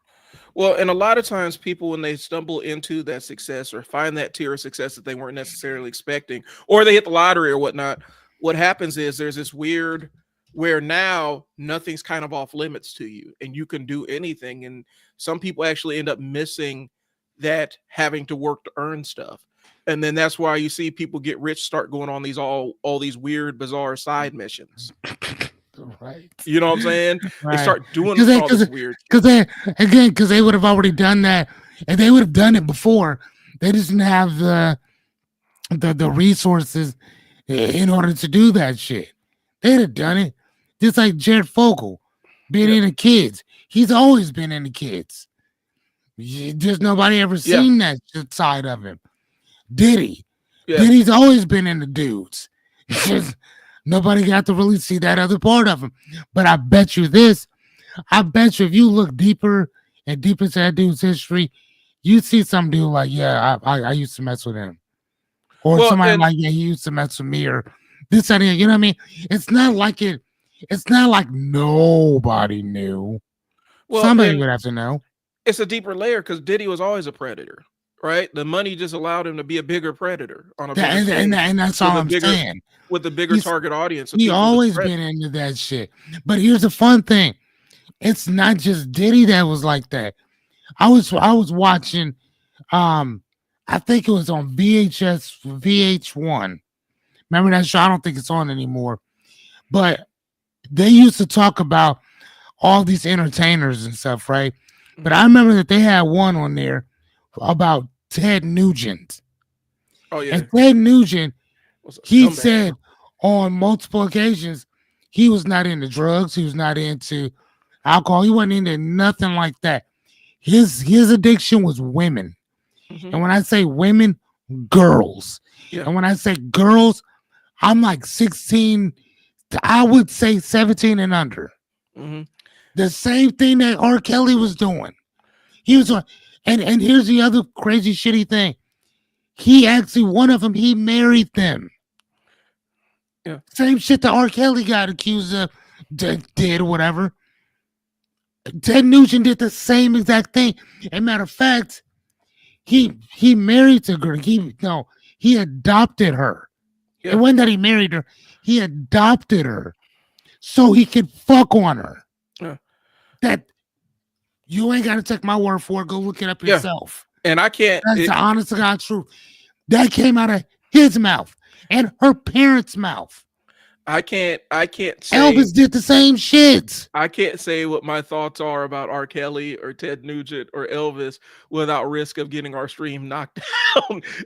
Well, and a lot of times people, when they stumble into that success or find that tier of success that they weren't necessarily expecting, or they hit the lottery or whatnot, what happens is there's this weird where now nothing's kind of off limits to you and you can do anything. And some people actually end up missing that having to work to earn stuff. And then that's why you see people get rich, start going on these all these weird, bizarre side missions. Right. You know what I'm saying? Right. They start doing Cause all this weird. Because they would have already done that, and they would have done it before. They just didn't have the resources in order to do that shit. They'd have done it. Just like Jared Fogle being in the kids. He's always been in the kids. Just nobody ever seen that side of him. Diddy. Yeah. Diddy's always been in the dudes. Just nobody got to really see that other part of him. But I bet you this. I bet you if you look deeper and deep into that dude's history, you see some dude like, yeah, I used to mess with him. Or somebody like, yeah, he used to mess with me, or this idea, you know what I mean? It's not like nobody knew. Well, somebody would have to know. It's a deeper layer because Diddy was always a predator, right? The money just allowed him to be a bigger predator on a bigger stage, and that's all I'm saying. With a bigger target audience. He always been into that shit. But here's the fun thing. It's not just Diddy that was like that. I was watching I think it was on VH1. Remember that show? I don't think it's on anymore. But they used to talk about all these entertainers and stuff, right? But I remember that they had one on there about Ted Nugent. Oh, yeah. And Ted Nugent, he said on multiple occasions, he was not into drugs. He was not into alcohol. He wasn't into nothing like that. His addiction was women. Mm-hmm. And when I say women, girls. Yeah. And when I say girls, I'm like 16, I would say 17 and under. Mm-hmm. The same thing that R. Kelly was doing. He was doing, and here's the other crazy shitty thing. He actually, one of them, he married them. Yeah. Same shit that R. Kelly got accused of, did or whatever. Ted Nugent did the same exact thing. As a matter of fact, he married the girl. He adopted her. Yeah. It wasn't that he married her. He adopted her so he could fuck on her. Yeah. That you ain't got to take my word for it. Go look it up yourself. And I can't. That's the honest to God truth. That came out of his mouth and her parents' mouth. I can't say Elvis did the same shit. I can't say what my thoughts are about R. Kelly or Ted Nugent or Elvis without risk of getting our stream knocked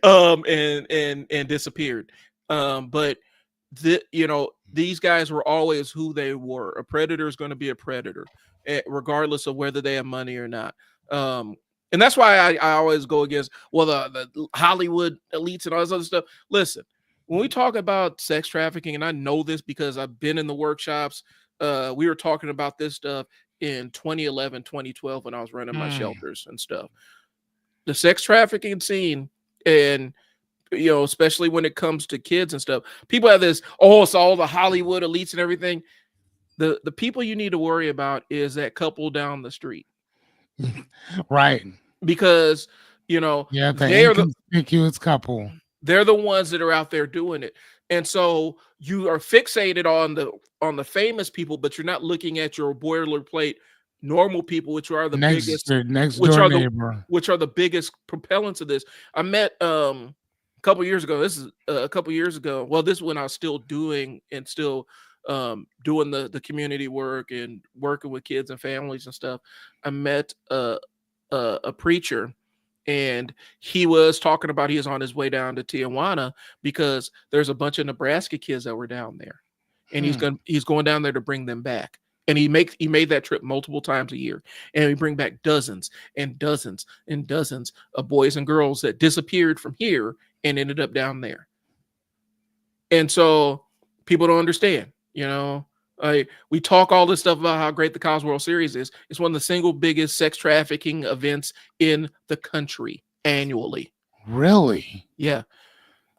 down and disappeared. But these guys were always who they were. A predator is going to be a predator, regardless of whether they have money or not. And that's why I always go against the Hollywood elites and all this other stuff. Listen. When we talk about sex trafficking, and I know this because I've been in the workshops, we were talking about this stuff in 2011, 2012 when I was running my shelters and stuff. The sex trafficking scene, and especially when it comes to kids and stuff, people have this, it's all the Hollywood elites and everything. The people you need to worry about is that couple down the street. Right. Because, they are the inconspicuous couple. They're the ones that are out there doing it. And so you are fixated on the famous people, but you're not looking at your boilerplate normal people, which are the biggest which are the biggest propellants of this. I met a couple years ago. This is a couple years ago. Well, this is when I was still doing doing the community work and working with kids and families and stuff. I met a preacher. And he was talking about he was on his way down to Tijuana because there's a bunch of Nebraska kids that were down there, and he's going down there to bring them back. And he made that trip multiple times a year, and he bring back dozens and dozens and dozens of boys and girls that disappeared from here and ended up down there. And so people don't understand, we talk all this stuff about how great the Cosmo World Series is. It's one of the single biggest sex trafficking events in the country annually. Really? Yeah.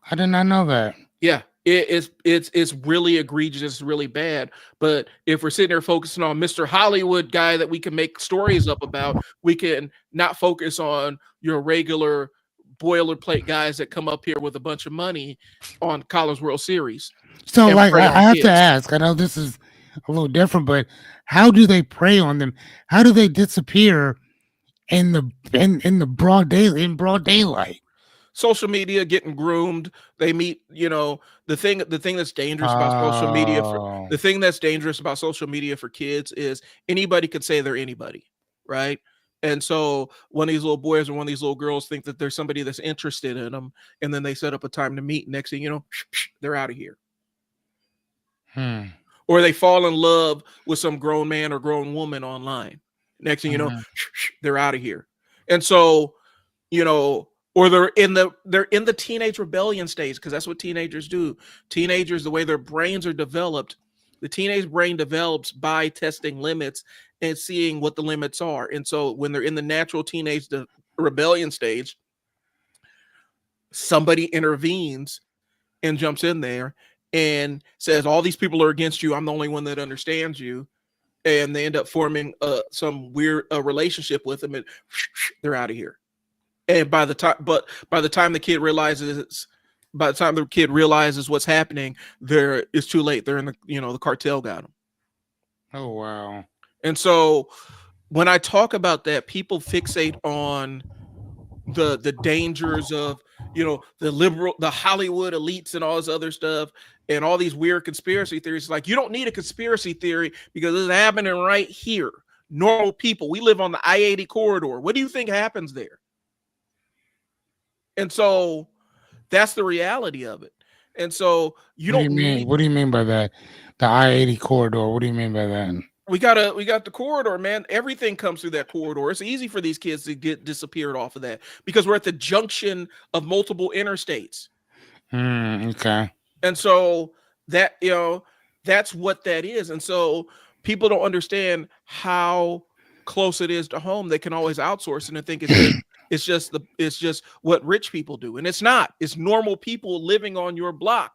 I did not know that. Yeah. It's really egregious, really bad. But if we're sitting there focusing on Mr. Hollywood guy that we can make stories up about, we can not focus on your regular boilerplate guys that come up here with a bunch of money on College World Series. So like I have to ask, I know this is a little different, but how do they prey on them? How do they disappear in the broad daylight? Social media, getting groomed. They meet, the thing that's dangerous about social media about social media for kids is anybody could say they're anybody, right? And so one of these little boys or one of these little girls think that there's somebody that's interested in them, and then they set up a time to meet. Next thing you know, they're out of here. Or they fall in love with some grown man or grown woman online. Next thing you know, they're out of here. And so, you know, or they're in the teenage rebellion stage, because that's what teenagers do. Teenagers, the way their brains are developed, the teenage brain develops by testing limits and seeing what the limits are. And so when they're in the natural teenage rebellion stage, somebody intervenes and jumps in there and says, all these people are against you, I'm the only one that understands you. And they end up forming some weird relationship with them, and they're out of here. And by the time the kid realizes what's happening, it's too late. They're in the cartel got them. Oh wow. And so when I talk about that, people fixate on the dangers of the Hollywood elites and all this other stuff and all these weird conspiracy theories. Like, you don't need a conspiracy theory because it's happening right here. Normal people, we live on the I-80 corridor. What do you think happens there? And so that's the reality of it. And so What do you mean by that? The I-80 corridor. What do you mean by that? We got the corridor, man. Everything comes through that corridor. It's easy for these kids to get disappeared off of that because we're at the junction of multiple interstates. Okay. And so that, that's what that is. And so people don't understand how close it is to home. They can always outsource it and think it's just what rich people do. And it's not. It's normal people living on your block.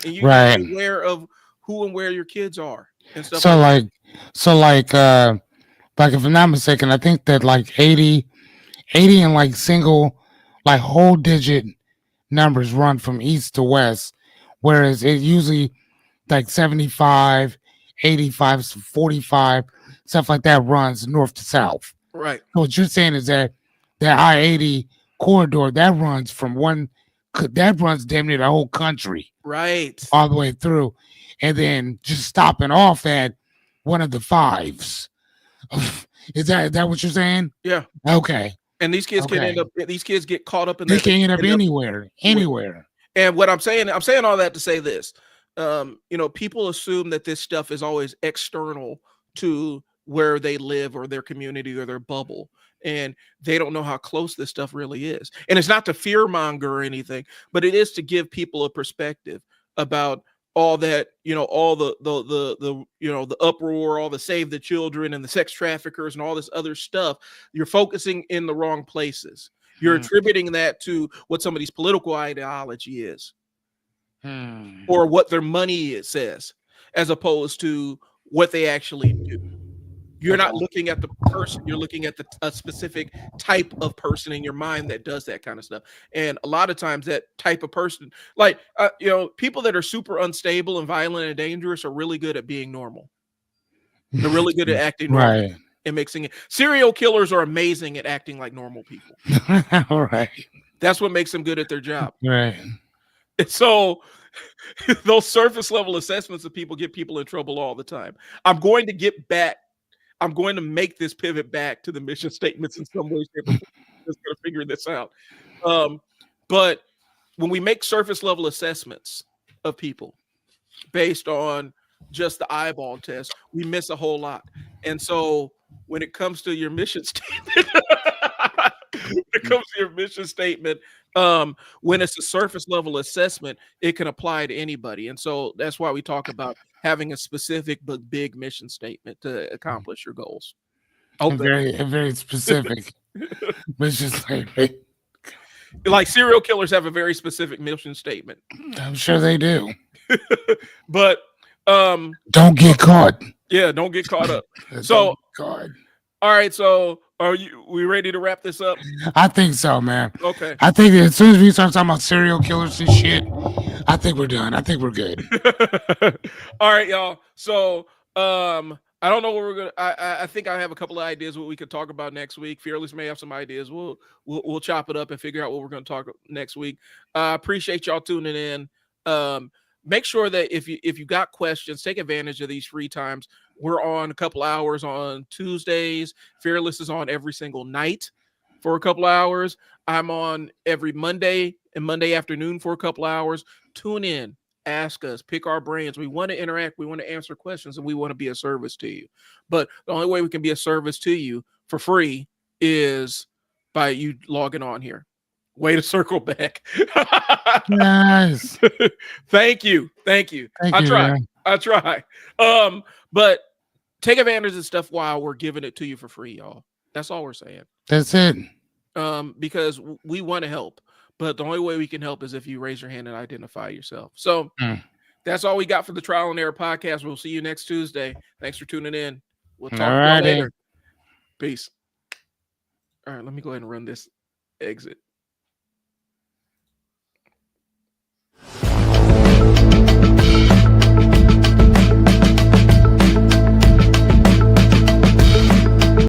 And you right. be aware of who and where your kids are and stuff. So if I'm not mistaken, I think that like 80 and like single, like whole digit numbers run from east to west, whereas it usually like 75, 85, 45, stuff like that runs north to south. Right. So what you're saying is that I-80 corridor that runs damn near the whole country. Right. All the way through. And then just stopping off at one of the fives. Is that what you're saying? Yeah. Okay. And these kids get caught up in that. They can end up anywhere. And what I'm saying all that to say this. People assume that this stuff is always external to where they live or their community or their bubble. And they don't know how close this stuff really is. And it's not to fearmonger or anything, but it is to give people a perspective about all that, all the uproar, all the save the children and the sex traffickers and all this other stuff. You're focusing in the wrong places. You're attributing that to what somebody's political ideology is or what their money says, as opposed to what they actually do. You're not looking at the person. You're looking at a specific type of person in your mind that does that kind of stuff. And a lot of times that type of person, like, people that are super unstable and violent and dangerous are really good at being normal. They're really good at acting normal right. and mixing it. Serial killers are amazing at acting like normal people. All right. That's what makes them good at their job. Right. And so those surface level assessments of people get people in trouble all the time. I'm going to make this pivot back to the mission statements in some way, shape, or form. I'm just going to figure this out. But when we make surface level assessments of people based on just the eyeball test, we miss a whole lot. And so when it comes to your mission statement, when it's a surface level assessment, it can apply to anybody. And so that's why we talk about having a specific but big mission statement to accomplish your goals. A very specific mission statement. Like serial killers have a very specific mission statement. I'm sure they do. But don't get caught. Yeah, don't get caught up. So all right, so we ready to wrap this up? I think so, man. Okay. I think that as soon as we start talking about serial killers and shit, I think we're done. I think we're good. All right, y'all. So I don't know what we're gonna. I think I have a couple of ideas what we could talk about next week. Fearless may have some ideas. We'll chop it up and figure out what we're gonna talk next week. Appreciate y'all tuning in. Make sure that if you got questions, take advantage of these free times. We're on a couple hours on Tuesdays. Fearless is on every single night for a couple hours. I'm on every Monday and Monday afternoon for a couple hours. Tune in, ask us, pick our brains. We want to interact. We want to answer questions, and we want to be a service to you. But the only way we can be a service to you for free is by you logging on here. Way to circle back. Nice. Thank you. Thank you. I try. But take advantage of stuff while we're giving it to you for free, y'all. That's all we're saying. That's it. Because we want to help, but the only way we can help is if you raise your hand and identify yourself. So that's all we got for the Trial and Error podcast. We'll see you next Tuesday. Thanks for tuning in. We'll talk to you later. Peace. All right, let me go ahead and run this exit.